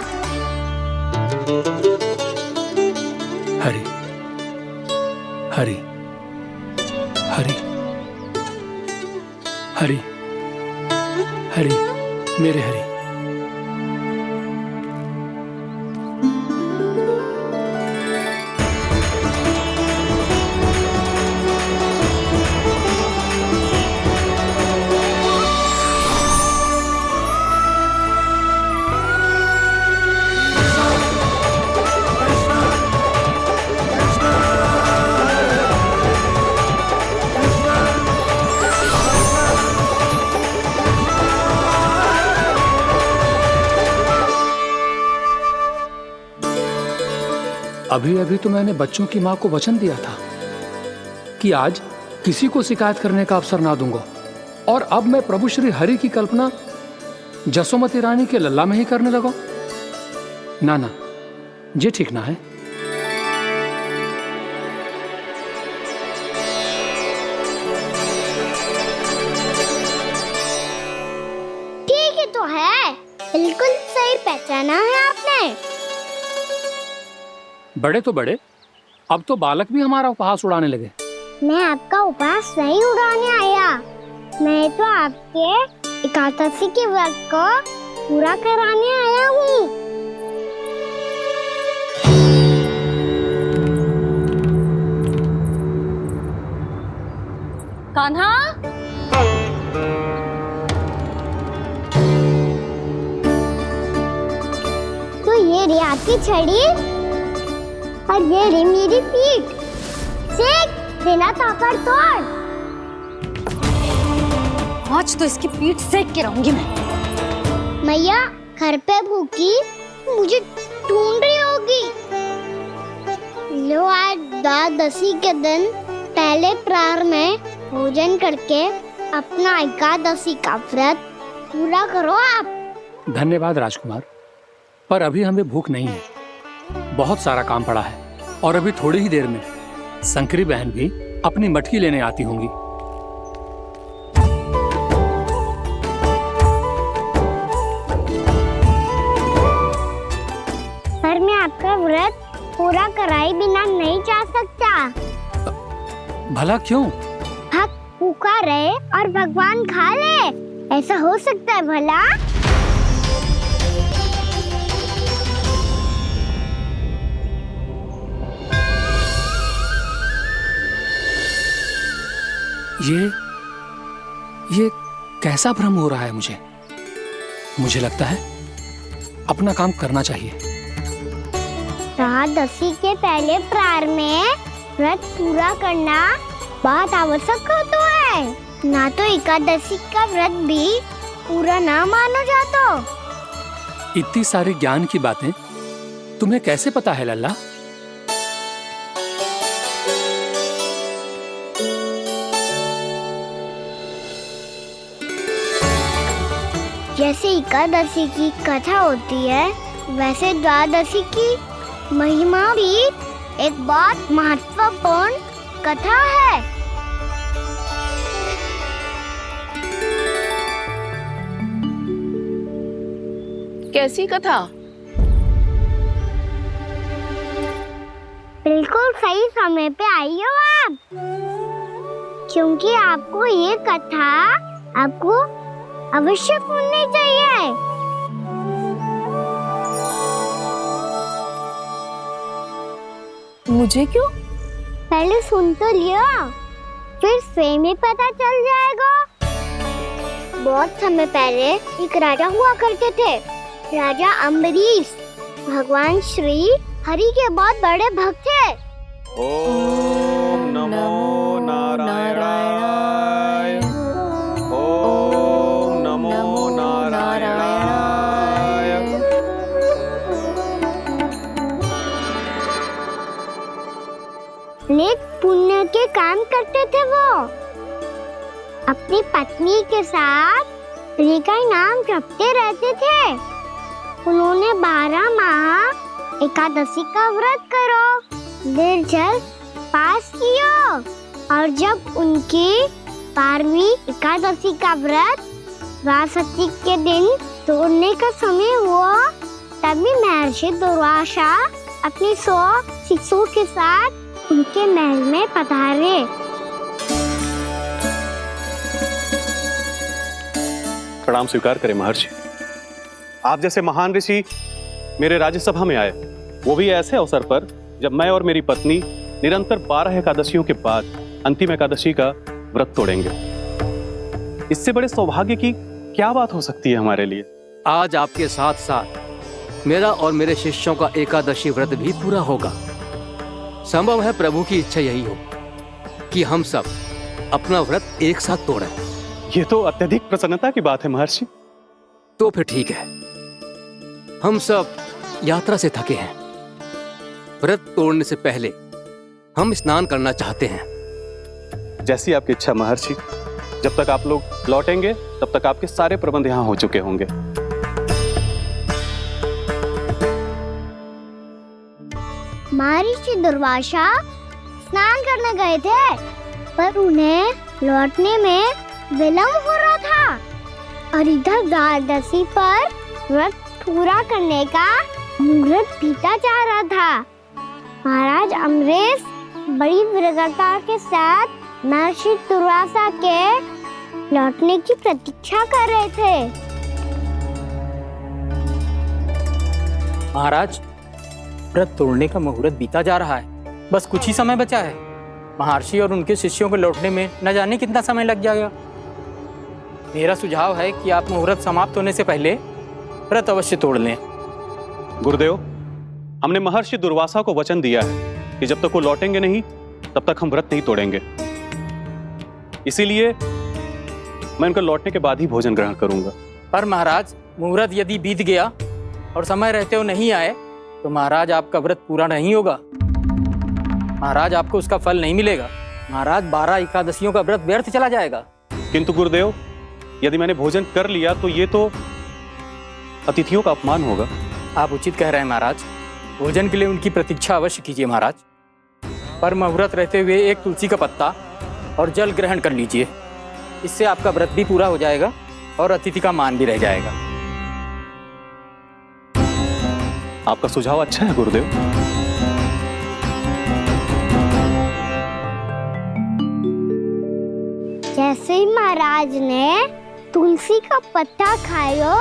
हरि हरि हरि हरि हरि मेरे हरि। अभी अभी तो मैंने बच्चों की मां को वचन दिया था कि आज किसी को शिकायत करने का अवसर ना दूंगा, और अब मैं प्रभु श्री हरि की कल्पना जसोमती रानी के लल्ला में ही करने लगा। ना ना, ये ठीक ना है। ठीक है तो है, बिल्कुल सही पहचाना है आपने। बड़े तो बड़े, अब तो बालक भी हमारा उपहास उड़ाने लगे। मैं आपका उपहास नहीं उड़ाने आया, मैं तो आपके एकादशी के व्रत को पूरा कराने आया हूँ। कान्हा, तो ये रे आपकी छड़ी और ये रे मेरी पीठ। सेक बिना ताकत तोड़। आज तो इसकी पीठ सेक के रहूंगी मैं। मैया घर पे भूखी मुझे ढूंढ रही होगी। लो आज द्वादशी के दिन पहले प्रहर में भोजन करके अपना एकादशी का व्रत पूरा करो आप। धन्यवाद राजकुमार, पर अभी हमें भूख नहीं है, बहुत सारा काम पड़ा है, और अभी थोड़ी ही देर में शंकरी बहन भी अपनी मटकी लेने आती होंगी। पर मैं आपका व्रत पूरा कराए बिना नहीं जा सकता। भला क्यों? भक्त भूखा रहे और भगवान खा ले, ऐसा हो सकता है भला? ये कैसा भ्रम हो रहा है मुझे लगता है अपना काम करना चाहिए। द्वादशी के पहले प्रहर में व्रत पूरा करना बहुत आवश्यक होता है, ना तो एकादशी का व्रत भी पूरा ना मानो जातो। इतनी सारी ज्ञान की बातें तुम्हें कैसे पता है लल्ला? जैसे एकादशी की कथा होती है, वैसे द्वादशी की महिमा भी एक बहुत महत्वपूर्ण कथा है। कैसी कथा? बिल्कुल सही समय पे आई हो आप, क्योंकि आपको ये कथा आपको अवश्य सुननी चाहिए। मुझे क्यों? पहले सुन तो लियो, फिर स्वयं ही पता चल जाएगा। बहुत समय पहले एक राजा हुआ करते थे, राजा अम्बरीश। भगवान श्री हरि के बहुत बड़े भक्त थे। ओम नमो नारायणाय। ओम नमो नारायणाय। नेक पुण्य के काम करते थे वो। अपनी पत्नी के साथ हरि का नाम जपते रहते थे। उन्होंने 12 माह एकादशी का व्रत करो निर्जल पास किया, और जब उनकी 12वीं एकादशी का व्रत द्वादशी के दिन तोड़ने का समय हुआ, तभी महर्षि दुर्वासा अपनी 100 शिष्यों के साथ उनके महल में पधारे। प्रणाम स्वीकार करें महर्षि। आप जैसे महान ऋषि मेरे राज्यसभा में आए, वो भी ऐसे अवसर पर जब मैं और मेरी पत्नी निरंतर 12 एकादशियों के बाद अंतिम एकादशी का व्रत तोड़ेंगे। इससे बड़े सौभाग्य की क्या बात हो सकती है हमारे लिए। आज आपके साथ साथ मेरा और मेरे शिष्यों का एकादशी व्रत भी पूरा होगा। संभव है प्रभु की इच्छा यही हो कि हम सब अपना व्रत एक साथ तोड़ें। ये तो अत्यधिक प्रसन्नता की बात है महर्षि। तो फिर ठीक है, हम सब यात्रा से थके हैं। व्रत तोड़ने से पहले हम स्नान करना चाहते हैं। जैसी आपकी इच्छा महर्षि। जब तक आप लोग लौटेंगे तब तक आपके सारे प्रबंध यहाँ हो चुके होंगे। महर्षि दुर्वासा स्नान करने गए थे, पर उन्हें लौटने में विलंब हो रहा था और इधर द्वादशी पर व्रत पूरा करने का मुहूर्त बीता जा रहा था। महाराज अमरीश बड़ी विरगता के साथ महर्षि दुर्वासा के लौटने की प्रतीक्षा कर रहे थे। महाराज, व्रत तोड़ने का मुहूर्त बीता जा रहा है। बस कुछ ही समय बचा है। महर्षि और उनके शिष्यों को लौटने में न जाने कितना समय लग जाएगा। मेरा सुझाव है कि आप मुहूर्त समाप्त होने से पहले व्रत अवश्य तोड़ लें। गुरुदेव, हमने महर्षि दुर्वासा को वचन दिया है कि जब तक वो लौटेंगे नहीं तब तक हम व्रत नहीं तोड़ेंगे। इसीलिए मैं उनके लौटने के बाद ही भोजन ग्रहण करूंगा। पर महाराज, मुहूर्त यदि बीत गया और समय रहते हो नहीं आए तो महाराज आपका व्रत पूरा नहीं होगा। महाराज, आपको उसका फल नहीं मिलेगा। महाराज, 12 एकादशियों का व्रत व्यर्थ चला जाएगा। किंतु गुरुदेव, यदि मैंने भोजन कर लिया तो ये तो अतिथियों का अपमान होगा। आप उचित कह रहे हैं महाराज। भोजन के लिए उनकी प्रतीक्षा अवश्य कीजिए महाराज। पर मुहूर्त रहते हुए एक तुलसी का पत्ता और जल ग्रहण कर लीजिए। इससे आपका व्रत भी पूरा हो जाएगा और अतिथि का मान भी रह जाएगा। आपका सुझाव अच्छा है गुरुदेव। जैसे ही महाराज ने तुलसी का पत्ता खाया,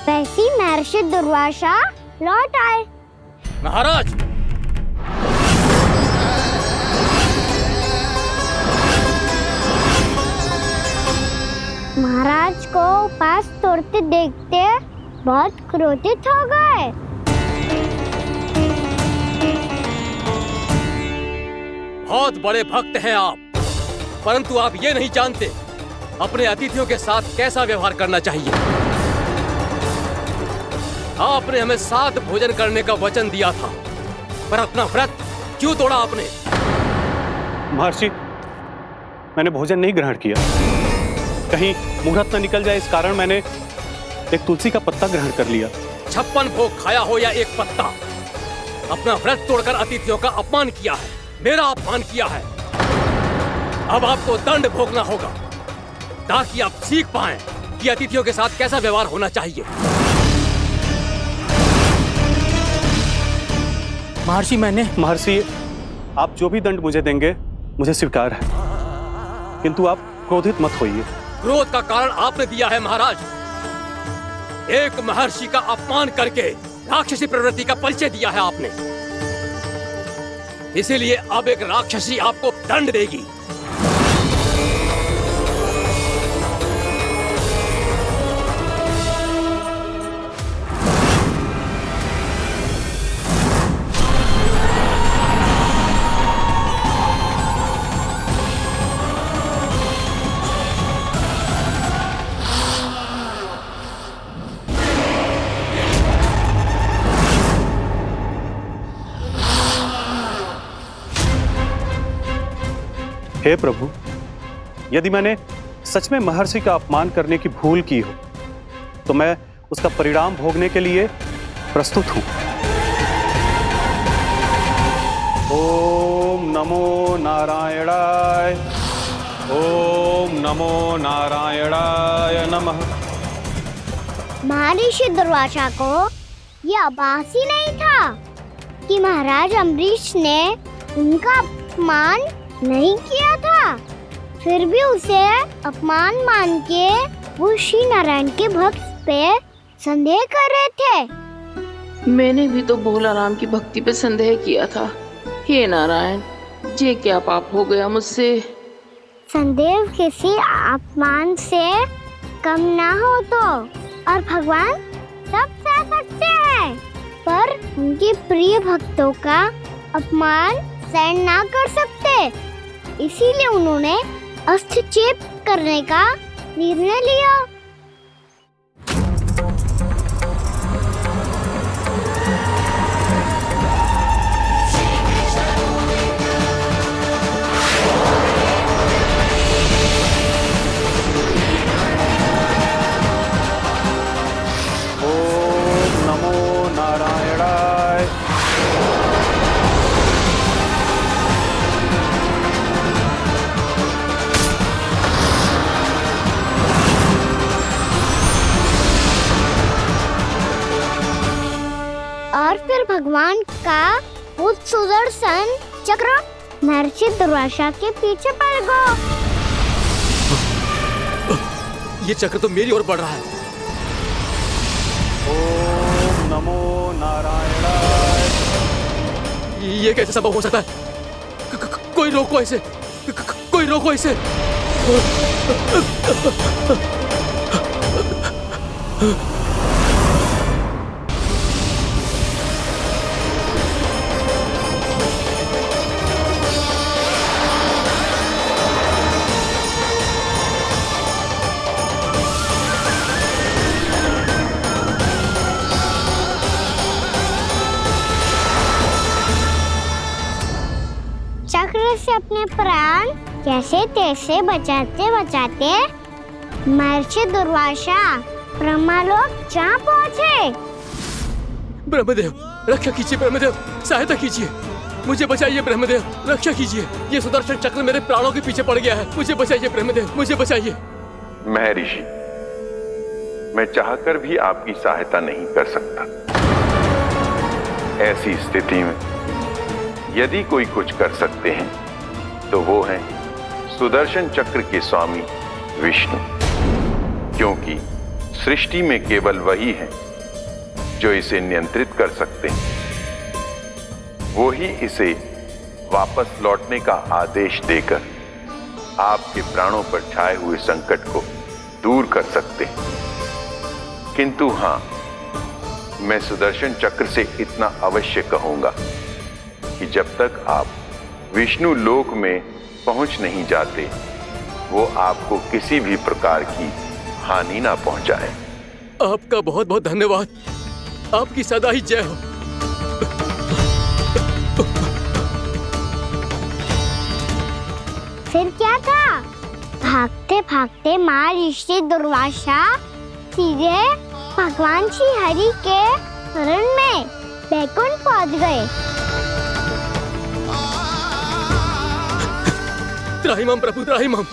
वैसे ही महर्षि दुर्वासा लौट आए। महाराज, महाराज को उपास तोड़ते देखते बहुत क्रोधित हो गए। बहुत बड़े भक्त हैं आप, परंतु आप ये नहीं जानते अपने अतिथियों के साथ कैसा व्यवहार करना चाहिए। आपने हमें साथ भोजन करने का वचन दिया था, पर अपना व्रत क्यों तोड़ा आपने? महर्षि, मैंने भोजन नहीं ग्रहण किया। कहीं मुहूर्त न निकल जाए इस कारण मैंने एक तुलसी का पत्ता ग्रहण कर लिया। 56 भोग खाया हो या एक पत्ता, अपना व्रत तोड़कर अतिथियों का अपमान किया है, मेरा अपमान किया है। अब आपको दंड भोगना होगा ताकि आप सीख पाएं कि अतिथियों के साथ कैसा व्यवहार होना चाहिए। महर्षि, आप जो भी दंड मुझे देंगे मुझे स्वीकार है, किंतु आप क्रोधित मत होइए। क्रोध का कारण आपने दिया है महाराज। एक महर्षि का अपमान करके राक्षसी प्रवृत्ति का परिचय दिया है आपने। इसीलिए अब एक राक्षसी आपको दंड देगी। हे प्रभु, यदि मैंने सच में महर्षि का अपमान करने की भूल की हो तो मैं उसका परिणाम भोगने के लिए प्रस्तुत हूं। ओम नमो नारायणाय, ओम नमो नारायणाय नमः। महर्षि दुर्वासा को यह आभास ही नहीं था कि महाराज अम्बरीश ने उनका अपमान नहीं किया था। फिर भी उसे अपमान मान के वो श्री नारायण के भक्त पे संदेह कर रहे थे। मैंने भी तो भोला राम की भक्ति पे संदेह किया था। हे नारायण, ये क्या पाप हो गया मुझसे? संदेह किसी अपमान से कम ना हो तो, और भगवान सब सह सकते हैं, पर उनके प्रिय भक्तों का अपमान सहन ना कर सकते, इसीलिए उन्होंने हस्तक्षेप करने का निर्णय लिया। ओम नमो नारायणाय। और फिर भगवान का वो सुदर्शन चक्र महर्षि दुर्वासा के पीछे पड़ गया। ये चक्र तो मेरी ओर बढ़ रहा है। ओम नमो नारायणाय। ये कैसे संभव हो सकता है? कोई रोको इसे, कोई रोको इसे। चक्र से अपने प्राण कैसे तैसे बचाते बचाते महर्षि दुर्वासा ब्रह्मलोक जा पहुँचे। ब्रह्मदेव, रक्षा कीजिए ब्रह्मदेव, सहायता कीजिए, मुझे बचाइए ब्रह्मदेव, रक्षा कीजिए। ये सुदर्शन चक्र मेरे प्राणों के पीछे पड़ गया है, मुझे बचाइए ब्रह्मदेव, मुझे बचाइए। महर्षि, मैं चाहकर भी आपकी सहायता नहीं कर सकता। ऐसी स्थिति में यदि कोई कुछ कर सकते हैं तो वो है सुदर्शन चक्र के स्वामी विष्णु, क्योंकि सृष्टि में केवल वही है जो इसे नियंत्रित कर सकते हैं। वो ही इसे वापस लौटने का आदेश देकर आपके प्राणों पर छाए हुए संकट को दूर कर सकते हैं। किंतु हां, मैं सुदर्शन चक्र से इतना अवश्य कहूंगा कि जब तक आप विष्णु लोक में पहुंच नहीं जाते, वो आपको किसी भी प्रकार की हानि ना पहुंचाए। आपका बहुत बहुत धन्यवाद, आपकी सदा ही जय हो। फिर क्या था? भागते भागते महर्षि दुर्वासा सीधे भगवान श्री हरि के शरण में बैकुंठ पहुंच गए। त्राहिमाम प्रभु, त्राहिमाम,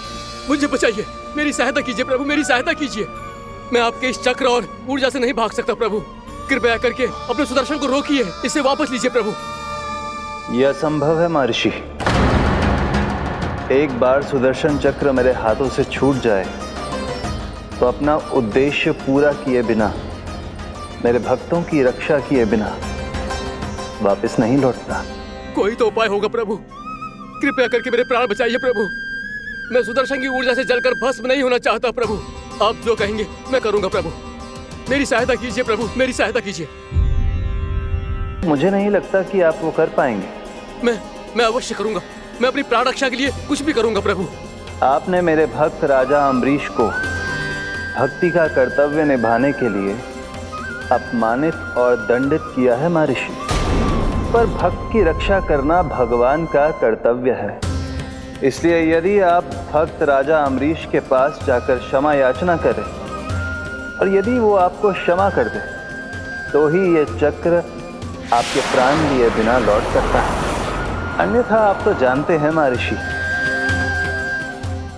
मुझे बचाइए, मेरी सहायता कीजिए प्रभु, मेरी सहायता कीजिए। मैं आपके इस चक्र और ऊर्जा से नहीं भाग सकता प्रभु, कृपया करके अपने सुदर्शन को रोकिए, इसे वापस लीजिए प्रभु। यह असंभव है महर्षि। एक बार सुदर्शन चक्र मेरे हाथों से छूट जाए तो अपना उद्देश्य पूरा किए बिना, मेरे भक्तों की रक्षा किए बिना वापस नहीं लौटता। कोई तो उपाय होगा प्रभु, कृपया करके मेरे प्राण बचाइए प्रभु। मैं सुदर्शन की ऊर्जा से जलकर भस्म नहीं होना चाहता प्रभु। आप जो कहेंगे मैं करूंगा प्रभु, मेरी सहायता कीजिए प्रभु, मेरी सहायता कीजिए। मुझे नहीं लगता कि आप वो कर पाएंगे। मैं अवश्य करूंगा, मैं अपनी प्राण रक्षा के लिए कुछ भी करूंगा प्रभु। आपने मेरे भक्त राजा अम्बरीश को भक्ति का कर्तव्य निभाने के लिए अपमानित और दंडित किया है महर्षि, पर भक्त की रक्षा करना भगवान का कर्तव्य है। इसलिए यदि आप भक्त राजा अम्बरीश के पास जाकर क्षमा याचना करें और यदि वो आपको क्षमा कर दे तो ही ये चक्र आपके प्राण लिए बिना लौट सकता है। अन्यथा आप तो जानते हैं महर्षि,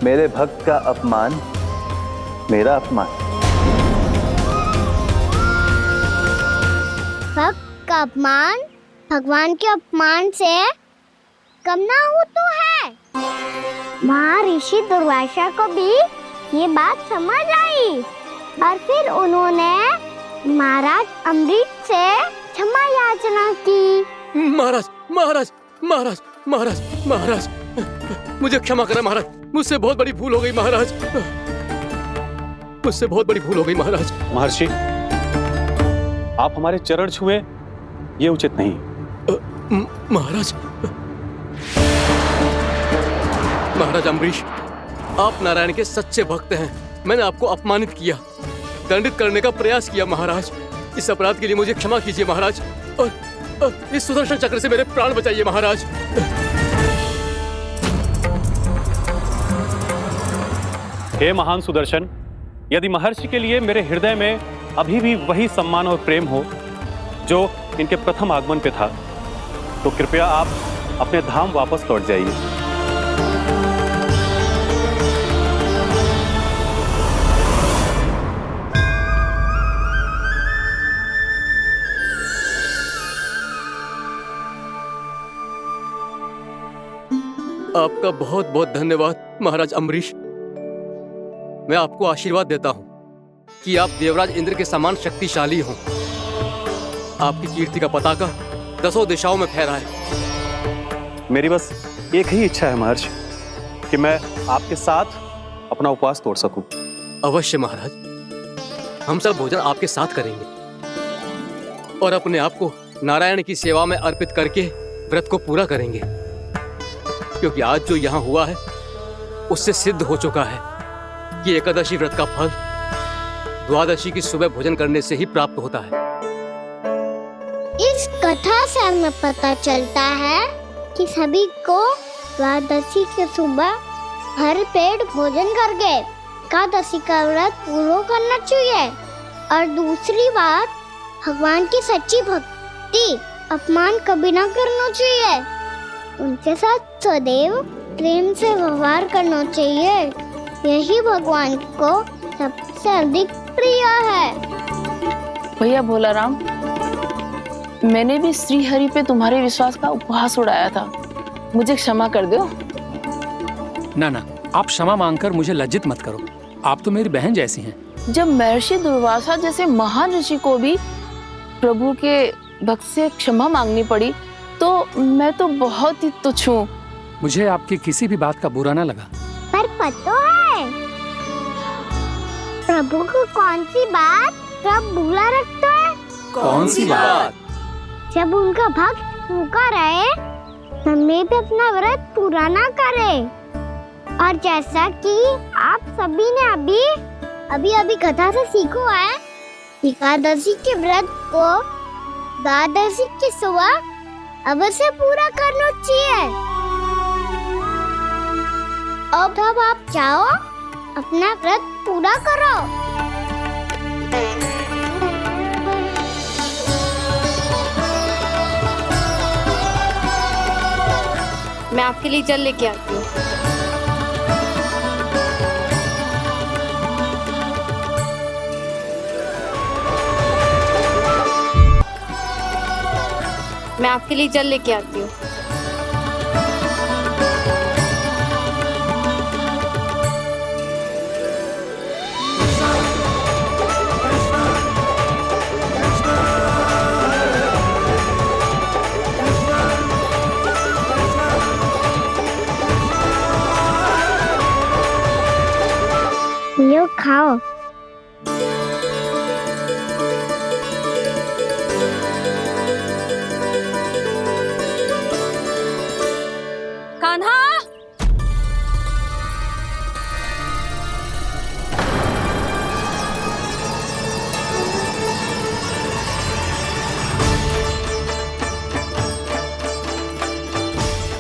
मेरे भक्त का अपमान मेरा अपमान। भक्त का अपमान भगवान के अपमान से कम ना हो तो है। ऋषि दुर्वासा को भी ये बात समझ आई और फिर उन्होंने महाराज अम्बरीश से क्षमा याचना की। महाराज महाराज महाराज महाराज महाराज मुझे क्षमा करें महाराज, मुझसे बहुत बड़ी भूल हो गई महाराज, मुझसे बहुत बड़ी भूल हो गई महाराज। महर्षि, आप हमारे चरण छुए ये उचित नहीं। महाराज महाराज अम्बरीश, आप नारायण के सच्चे भक्त हैं। मैंने आपको अपमानित किया, दंडित करने का प्रयास किया महाराज। इस अपराध के लिए मुझे क्षमा कीजिए महाराज, और इस सुदर्शन चक्र से मेरे प्राण बचाइए महाराज। हे महान सुदर्शन, यदि महर्षि के लिए मेरे हृदय में अभी भी वही सम्मान और प्रेम हो जो इनके प्रथम आगमन पे था, तो कृपया आप अपने धाम वापस लौट जाइए। आपका बहुत बहुत धन्यवाद महाराज अम्बरीश। मैं आपको आशीर्वाद देता हूं कि आप देवराज इंद्र के समान शक्तिशाली हों। आपकी कीर्ति का पताका 10 दिशाओं में फहराए। मेरी बस एक ही इच्छा है महर्षि, कि मैं आपके साथ अपना उपवास तोड़ सकूं। अवश्य महाराज, हम सब भोजन आपके साथ करेंगे और अपने आप को नारायण की सेवा में अर्पित करके व्रत को पूरा करेंगे, क्योंकि आज जो यहाँ हुआ है उससे सिद्ध हो चुका है कि एकादशी व्रत का फल द्वादशी की सुबह भोजन करने से ही प्राप्त होता है। इस कथा से हमें पता चलता है कि सभी को द्वादशी के सुबह भर पेट भोजन करके एकादशी का व्रत पूरा करना चाहिए। और दूसरी बात, भगवान की सच्ची भक्ति अपमान कभी ना करना चाहिए। उनके साथ सदैव प्रेम से व्यवहार करना चाहिए। यही भगवान को सबसे अधिक प्रिय है। भैया भोलाराम, मैंने भी श्री हरि पे तुम्हारे विश्वास का उपहास उड़ाया था, मुझे क्षमा कर दो। ना ना, आप क्षमा मांगकर मुझे लज्जित मत करो, आप तो मेरी बहन जैसी हैं। जब महर्षि दुर्वासा जैसे महान ऋषि को भी प्रभु के भक्त से क्षमा मांगनी पड़ी, तो मैं तो बहुत ही तुच्छ हूँ। मुझे आपकी किसी भी बात का बुरा ना लगा। पर पता है प्रभु को कौन सी बात कब बुरा रखता है? कौन सी बात? जब उनका भक्त भूखा रहे, हमें भी अपना व्रत पूरा ना करे। और जैसा कि आप सभी ने अभी कथा से सीखो है, एकादशी के व्रत को द्वादशी की सुबह अवश्य पूरा करना चाहिए। अब आप जाओ, अपना व्रत पूरा करो। मैं आपके लिए जल लेके आती हूँ। मैं आपके लिए जल लेके आती हूँ। लो खाओ। कान्हा,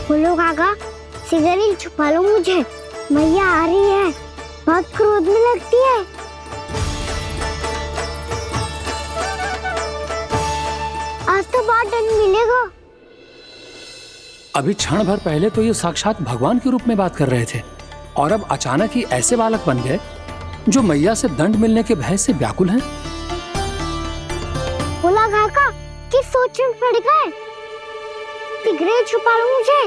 बोलो काका, सिगरेट छुपा लो मुझे, मैया आ रही है, बहुत क्रोध में लगती है। आज तो बहुत दंड मिलेगा। अभी क्षण भर पहले तो ये साक्षात भगवान के रूप में बात कर रहे थे, और अब अचानक ही ऐसे बालक बन गए जो मैया से दंड मिलने के भय से व्याकुल हैं। बोला काका, किस सोच में पड़ गए? सिगरेट छुपा लो मुझे।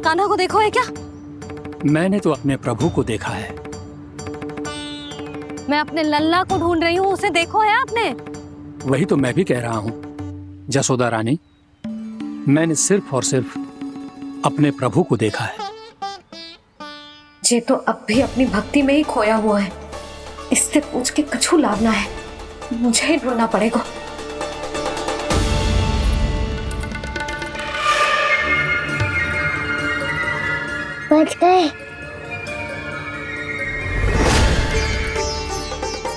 कान्हा को देखो है क्या? मैंने तो अपने प्रभु को देखा है। मैं अपने लल्ला को ढूंढ रही हूँ, उसे देखो है आपने? वही तो मैं भी कह रहा हूँ जसोदा रानी, मैंने सिर्फ और सिर्फ अपने प्रभु को देखा है। ये तो अब भी अपनी भक्ति में ही खोया हुआ है। इससे पूछ के कछु लाना है, मुझे ही ढूंढना पड़ेगा। बच गए।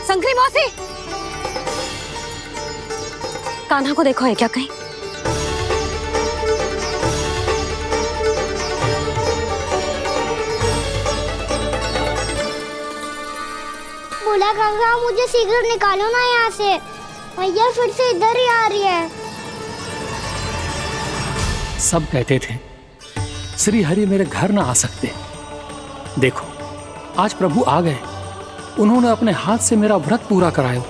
संकरी मौसी, कान्हा को देखो है क्या कहीं? बोला काका मुझे शीघ्र निकालो ना यहाँ से, मैया फिर से इधर ही आ रही है। सब कहते थे श्री हरि मेरे घर ना आ सकते। देखो आज प्रभु आ गए, उन्होंने अपने हाथ से मेरा व्रत पूरा कराया।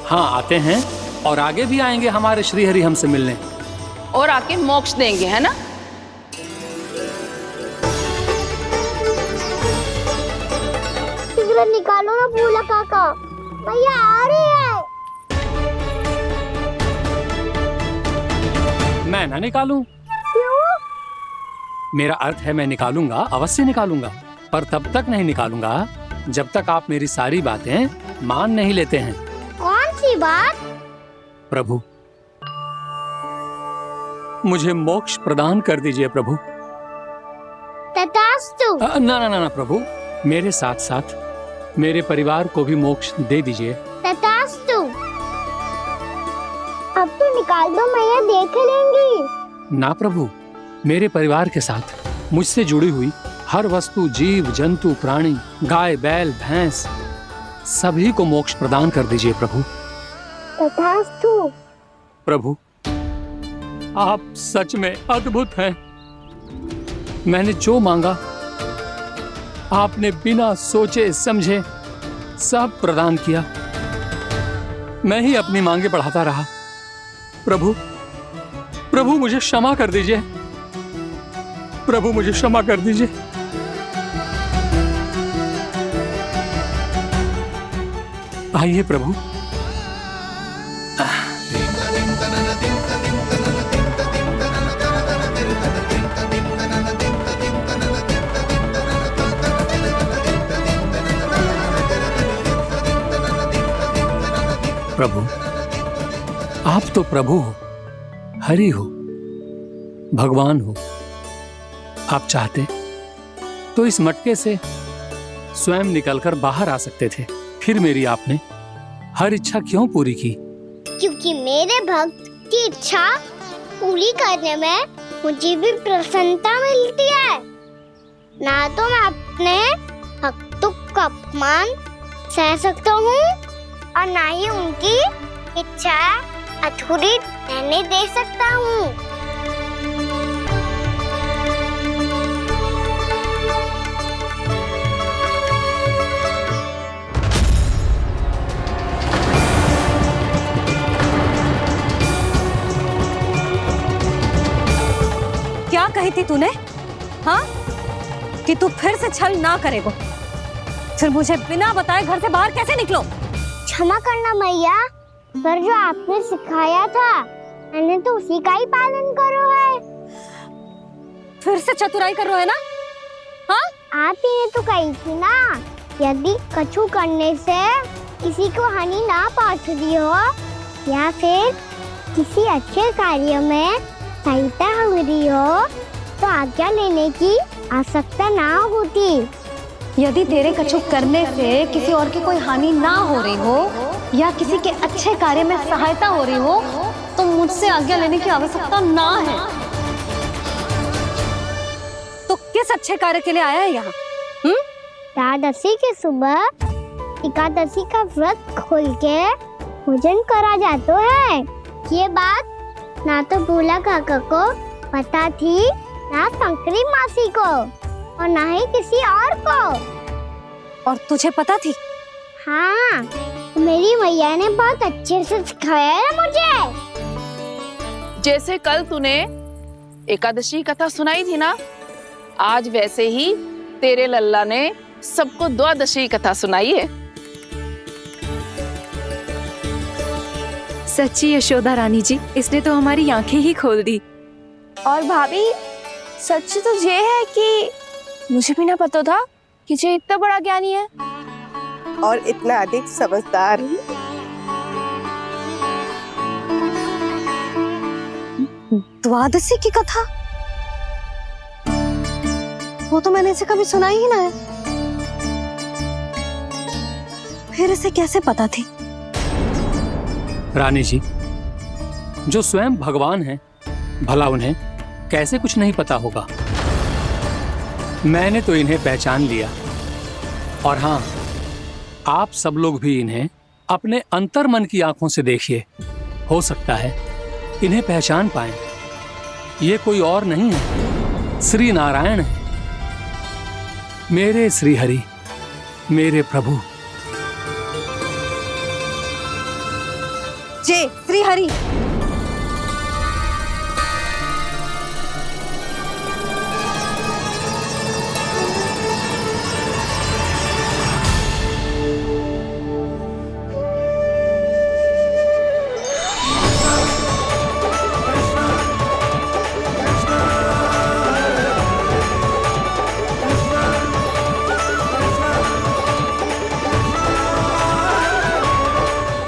हाँ आते हैं और आगे भी आएंगे हमारे श्री हरि हमसे मिलने और आके मोक्ष देंगे, है ना? शीघ्र निकालो ना भोला काका, मैया आ रही है। मैं ना निकालूं? क्यों? मेरा अर्थ है मैं निकालूंगा, अवश्य निकालूंगा, पर तब तक नहीं निकालूंगा जब तक आप मेरी सारी बातें मान नहीं लेते हैं। कौन सी बात? प्रभु मुझे मोक्ष प्रदान कर दीजिए प्रभु। तथास्तु। ना ना ना ना प्रभु, मेरे साथ साथ मेरे परिवार को भी मोक्ष दे दीजिए। तथास्तु। अब तो निकाल दो, मैया देख लेंगी। ना प्रभु, मेरे परिवार के साथ मुझसे जुड़ी हुई हर वस्तु, जीव जंतु, प्राणी, गाय बैल भैंस, सभी को मोक्ष प्रदान कर दीजिए प्रभु। तथास्तु। प्रभु आप सच में अद्भुत हैं। मैंने जो मांगा आपने बिना सोचे समझे सब प्रदान किया। मैं ही अपनी मांगे बढ़ाता रहा। प्रभु प्रभु मुझे क्षमा कर दीजिए, प्रभु मुझे क्षमा कर दीजिए। आइए प्रभु। प्रभु आप तो प्रभु हो, हरि हो, भगवान हो। आप चाहते तो इस मटके से स्वयं निकलकर बाहर आ सकते थे, फिर मेरी आपने हर इच्छा क्यों पूरी की? क्योंकि मेरे भक्त की इच्छा पूरी करने में मुझे भी प्रसन्नता मिलती है। ना तो मैं अपने भक्तों का अपमान सह सकता हूँ और ना ही उनकी इच्छा अधूरी रहने दे सकता हूँ। क्या कही थी तूने? हाँ, कि तू फिर से छल ना करेगा। फिर मुझे बिना बताए घर से बाहर कैसे निकलो? क्षमा करना मैया, पर जो आपने सिखाया था मैंने तो उसी का ही पालन करो है। फिर से चतुराई कर रहे हो है ना? हाँ? आप ही ने तो कही थी ना, यदि कछु करने से किसी को हानि ना पहुंचती हो या फिर किसी अच्छे कार्य में सहायता हो रही हो तो आज्ञा लेने की आवश्यकता ना होती। यदि तेरे कछु करने से किसी और की कोई हानि ना हो रही हो या किसी के अच्छे कार्य में सहायता हो रही हो तो मुझसे आज्ञा लेने की आवश्यकता ना है। तो किस अच्छे कार्य के लिए आया है यहाँ? द्वादशी के सुबह एकादशी का व्रत खोल के भोजन करा जाता है। ये बात ना तो भोला काका को पता थी, ना संकरी मासी को और ना ही किसी और को। और तुझे पता थी? हाँ, मेरी मैया ने बहुत अच्छे से सिखाया है मुझे। जैसे कल तूने एकादशी कथा सुनाई थी ना, आज वैसे ही तेरे लल्ला ने सबको द्वादशी कथा सुनाई है। सच्ची यशोदा रानी जी, इसने तो हमारी आंखें ही खोल दी। और भाभी सच तो ये है कि मुझे भी ना पता था कि ये इतना बड़ा ज्ञानी है और इतना अधिक समझदार। द्वादशी की कथा, वो तो मैंने इसे कभी सुना ही ना है। फिर इसे कैसे पता थी? रानी जी, जो स्वयं भगवान हैं, भला उन्हें कैसे कुछ नहीं पता होगा। मैंने तो इन्हें पहचान लिया, और हाँ, आप सब लोग भी इन्हें अपने अंतर मन की आंखों से देखिए, हो सकता है इन्हें पहचान पाएं। ये कोई और नहीं है, श्री नारायण है, मेरे श्री हरि, मेरे प्रभु। जय श्री हरि।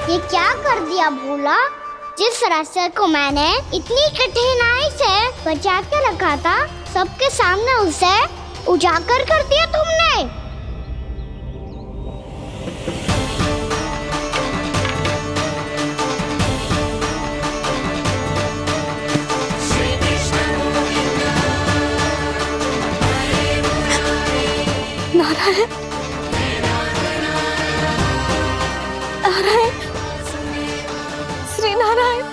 ये क्या कर दिया भोला? जिस रास्ते को मैंने इतनी कठिनाई से बचा के रखा था, सबके सामने उसे उजागर कर दिया तुमने। नारायण, नारायण, श्री नारायण।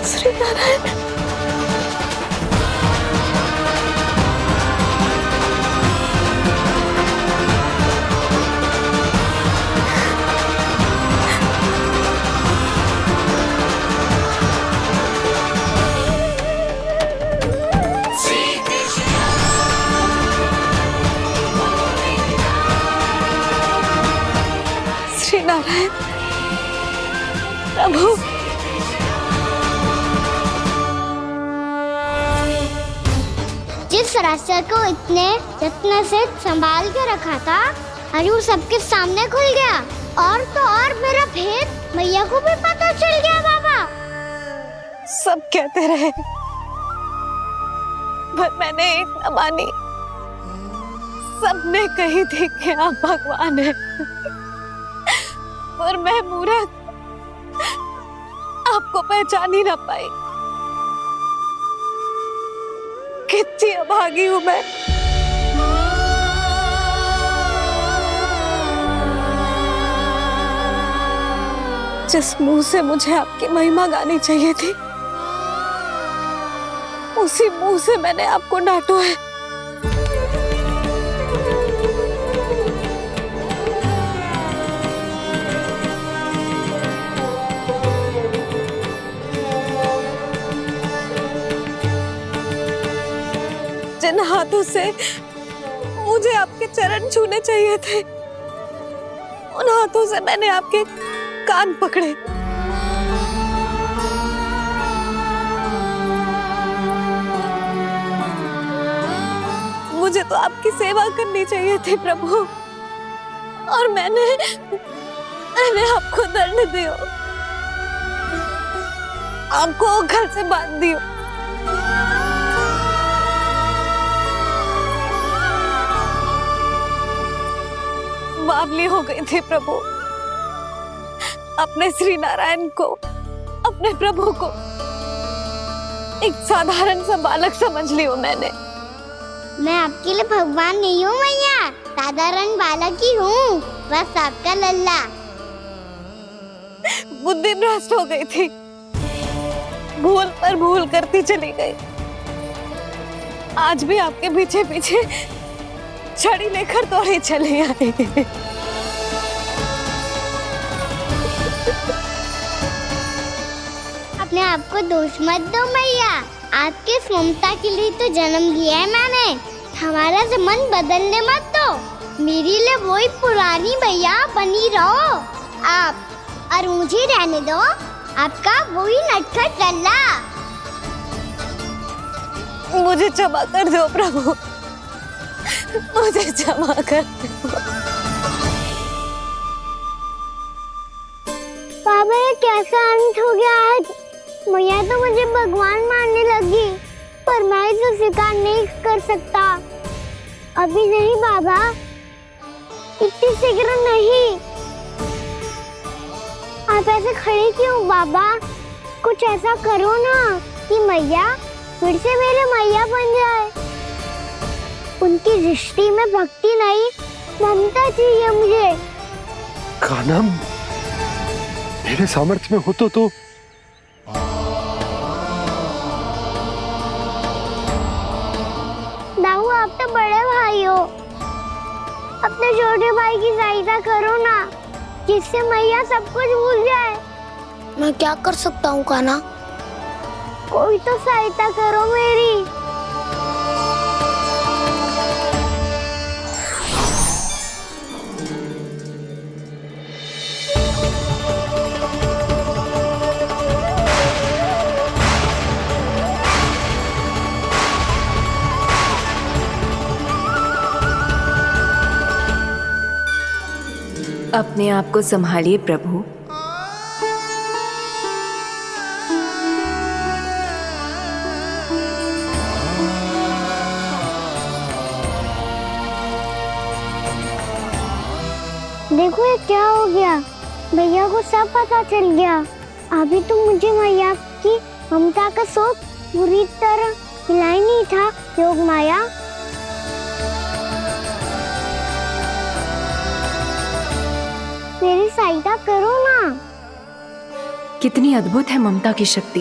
श्री नारायण। श्री नारायण प्रभु। जिस रास्ते को इतने जत्न से संभाल के रखा था, आज वो सबके सामने खुल गया। और तो और मेरा भेद मैया को भी पता चल गया। बाबा सब कहते रहे, पर मैंने एक न मानी। सबने कही थी कि आप भगवान हैं, पर मैं मूर्ख आपको पहचान ही ना पाई। कितनी अभागी हूं मैं। जिस मुंह से मुझे आपकी महिमा गानी चाहिए थी, उसी मुंह से मैंने आपको डांटा है। जिन हाथों से मुझे आपके चरण छूने चाहिए थे, उन हाथों से मैंने आपके कान पकड़े। मुझे तो आपकी सेवा करनी चाहिए थी प्रभु, और मैंने आपको दंड दियो, आपको घर से बांध दियो। बावली हो गई थी प्रभु। अपने श्री नारायण को, अपने प्रभु को एक साधारण सा बालक समझ लियो मैंने। मैं आपके लिए भगवान नहीं हूँ मैया, साधारण बालक ही हूँ, बस आपका लल्ला। बुद्धि भ्रष्ट हो गई थी, भूल पर भूल करती चली गई। आज भी आपके पीछे पीछे छड़ी लेकर दौड़े चले आए। आपको दोष मत दो मैया, आपके इस ममता के लिए तो जन्म लिया है मैंने। हमारा मन बदलने मत दो, मेरे लिए वही पुरानी मैया बनी रहो आप, और मुझे रहने दो आपका वही नटखट लल्ला। मुझे क्षमा कर दो प्रभु, मुझे क्षमा कर दो। बाबा ये कैसा अंत हो गया आज? मैया तो मुझे भगवान मानने लगी, पर मैं इसे स्वीकार नहीं कर सकता। अभी नहीं बाबा, इतनी शीघ्र नहीं। आप ऐसे खड़े क्यों बाबा? कुछ ऐसा करो ना कि मैया फिर से मेरे मैया बन जाए। उनकी दृष्टि में भक्ति नहीं, ममता चाहिए मुझे। कान्हा, मेरे सामर्थ्य में हो तो दाऊ, आप तो बड़े भाई हो, अपने छोटे भाई की सहायता करो ना, जिससे मैया सब कुछ भूल जाए। मैं क्या कर सकता हूँ कान्हा? कोई तो सहायता करो मेरी। अपने आप को संभालिए प्रभु। देखो ये क्या हो गया, भैया को सब पता चल गया। अभी तो मुझे मैया की ममता का शौक पूरी तरह हिला ही नहीं था। योग माया, मेरी सहायता करो ना। कितनी अद्भुत है ममता की शक्ति।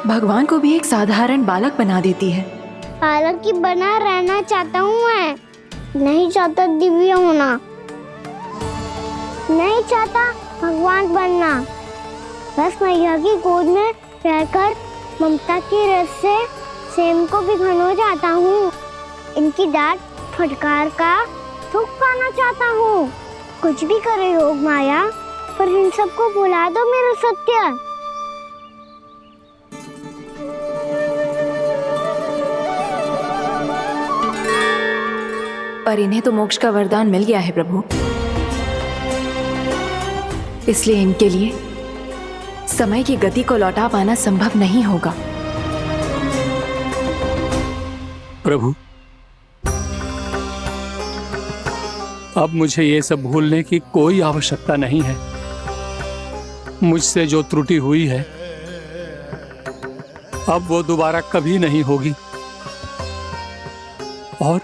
भगवान को भी एक साधारण बालक बना देती है। बालक की बना रहना चाहता हूँ मैं, नहीं चाहता दिव्य होना, नहीं चाहता भगवान बनना। बस मैया की गोद में रहकर ममता की रस से सेम को भिगोना चाहता हूँ। इनकी डांट फटकार का सुख पाना चाहता हूँ। कुछ भी करे योग माया, पर इन सबको भुला दो मेरा सत्य। पर इन्हें तो मोक्ष का वरदान मिल गया है प्रभु, इसलिए इनके लिए समय की गति को लौटा पाना संभव नहीं होगा। प्रभु, अब मुझे ये सब भूलने की कोई आवश्यकता नहीं है। मुझसे जो त्रुटि हुई है अब वो दोबारा कभी नहीं होगी, और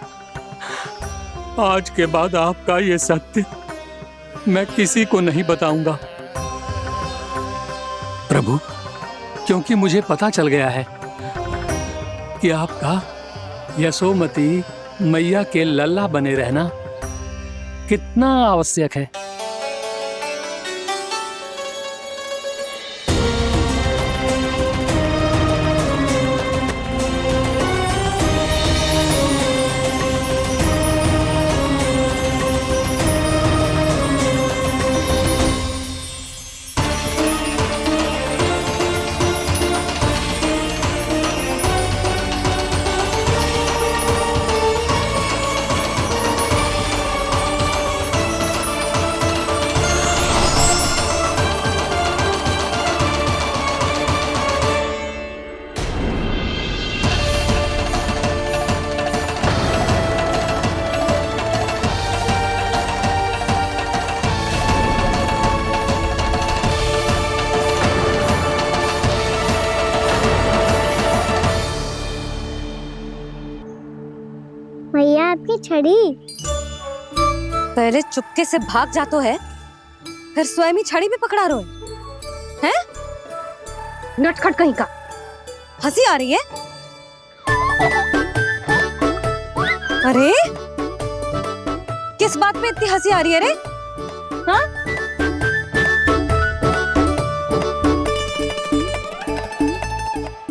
आज के बाद आपका ये सत्य मैं किसी को नहीं बताऊंगा प्रभु, क्योंकि मुझे पता चल गया है कि आपका यशोमती मैया के लल्ला बने रहना कितना आवश्यक है। मैया आपकी छड़ी। पहले चुपके से भाग जातो है, फिर स्वयं ही छड़ी भी पकड़ा रोए हैं? नटखट कहीं का। हंसी आ रही है? अरे किस बात पे इतनी हंसी आ रही है रे? हाँ?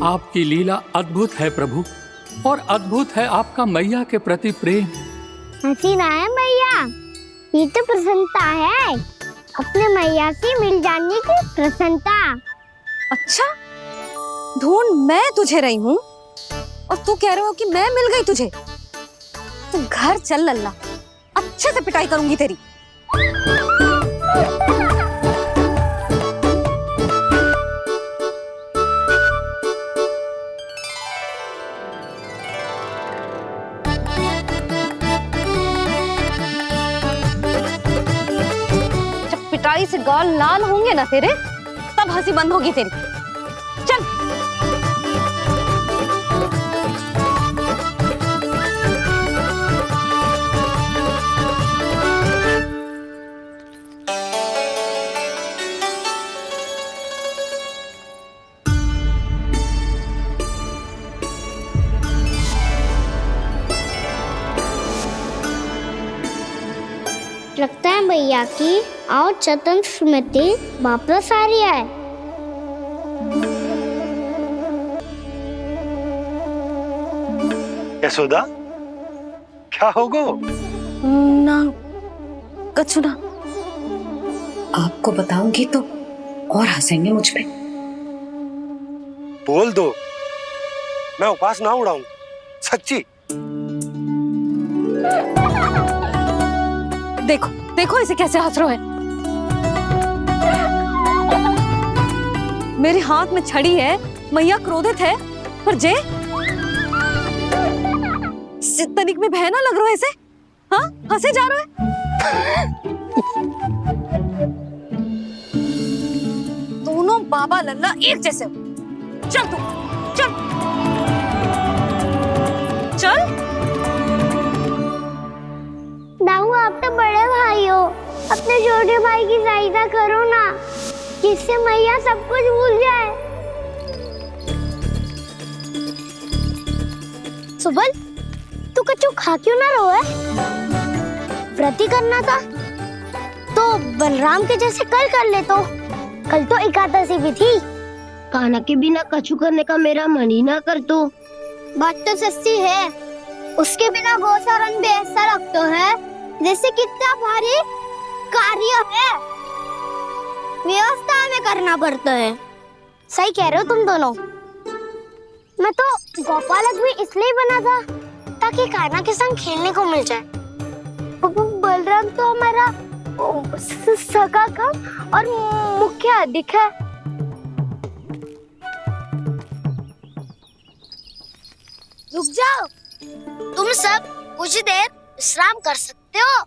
आपकी लीला अद्भुत है प्रभु, और अद्भुत है आपका मैया के प्रति प्रेम। हंसी ना है मैया, ये तो प्रसन्नता है, अपने मैया से मिल जाने की प्रसन्नता। अच्छा, ढूंढ मैं तुझे रही हूँ और तू कह रहे हो कि मैं मिल गई तुझे। तू घर चल लल्ला, अच्छे से पिटाई करूंगी तेरी। जब पिटाई से गाल लाल होंगे ना तेरे, तब हंसी बंद होगी तेरी। चल। लगता है भैया की और चतन स्मृति वापस आ रही है। यशोदा, क्या होगो? ना कछु ना। आपको बताऊंगी तो और हंसेंगे मुझ पे। बोल दो, मैं उपवास ना उड़ाऊं, सच्ची। देखो देखो इसे कैसे हंस रहा है। मेरे हाथ में छड़ी है, मैया क्रोधित है, पर जे तनिक में भय ना लग रहा है इसे। हाँ, हंसे जा रहा है। दोनों बाबा लल्ला एक जैसे हो। चल तू, चल चल। दाऊ, आप तो बड़े भाई हो, अपने छोटे भाई की सहायता करो ना, जिससे मैया सब कुछ भूल जाए। सुबल, तू कच्चू खा क्यों ना रो है? व्रत ही करना था तो बलराम के जैसे कल कर ले। तो कल तो एकादशी भी थी। कान्हा के बिना कछु करने का मेरा मन ही ना कर। तो बात तो सच्ची है, उसके बिना गोचारण भी ऐसा लगता है जैसे कितना भारी कार्य है, व्यवस्था में करना पड़ता है। सही कह रहे हो तुम दोनों। मैं तो गोपालक भी इसलिए बना था ताकि कान्हा के संग खेलने को मिल जाए। बलराम तो हमारा सगा कम और मुख्य अधिक है। रुक जाओ, तुम सब कुछ देर विश्राम कर सकते हो।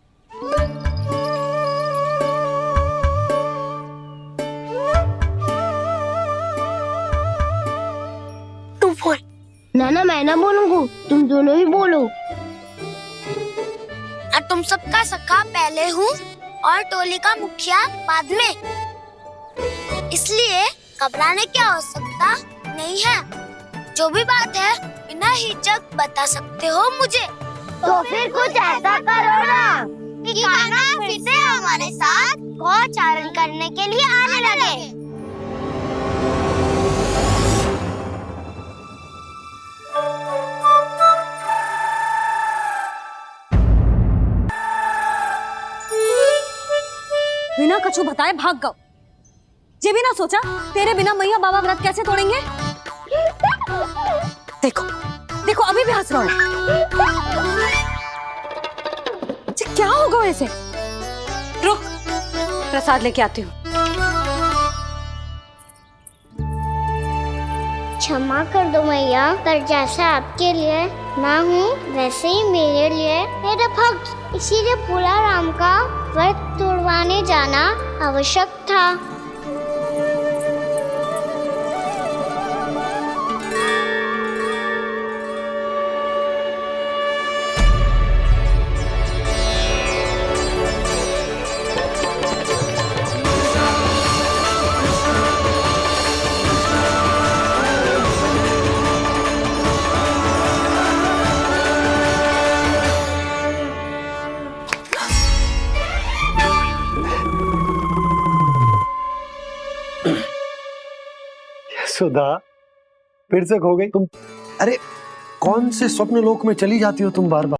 तू बोल। ना मैं ना बोलूंगा, तुम दोनों ही बोलो। और तुम सबका सखा पहले हूँ और टोली का मुखिया बाद में, इसलिए घबराने की आवश्यकता नहीं है। जो भी बात है बिना हिचक बता सकते हो मुझे। तो फिर कुछ ऐसा करो ना कि कान्हा फिर से हमारे साथ गोचारण करने के लिए आने लगे। बिना कछु बताए भाग गओ। जे भी ना सोचा तेरे बिना मैया बाबा व्रत कैसे तोड़ेंगे। देखो देखो अभी भी हंस रहा है। क्या होगा ऐसे? रुक, प्रसाद लेके आती हूँ। क्षमा कर दो मैया, पर जैसा आपके लिए ना हूँ वैसे ही मेरे लिए मेरे भक्त, इसीलिए भोला राम का व्रत तोड़वाने जाना आवश्यक था। सुधा, फिर से खो गई तुम। अरे कौन से स्वप्न लोक में चली जाती हो तुम बार बार?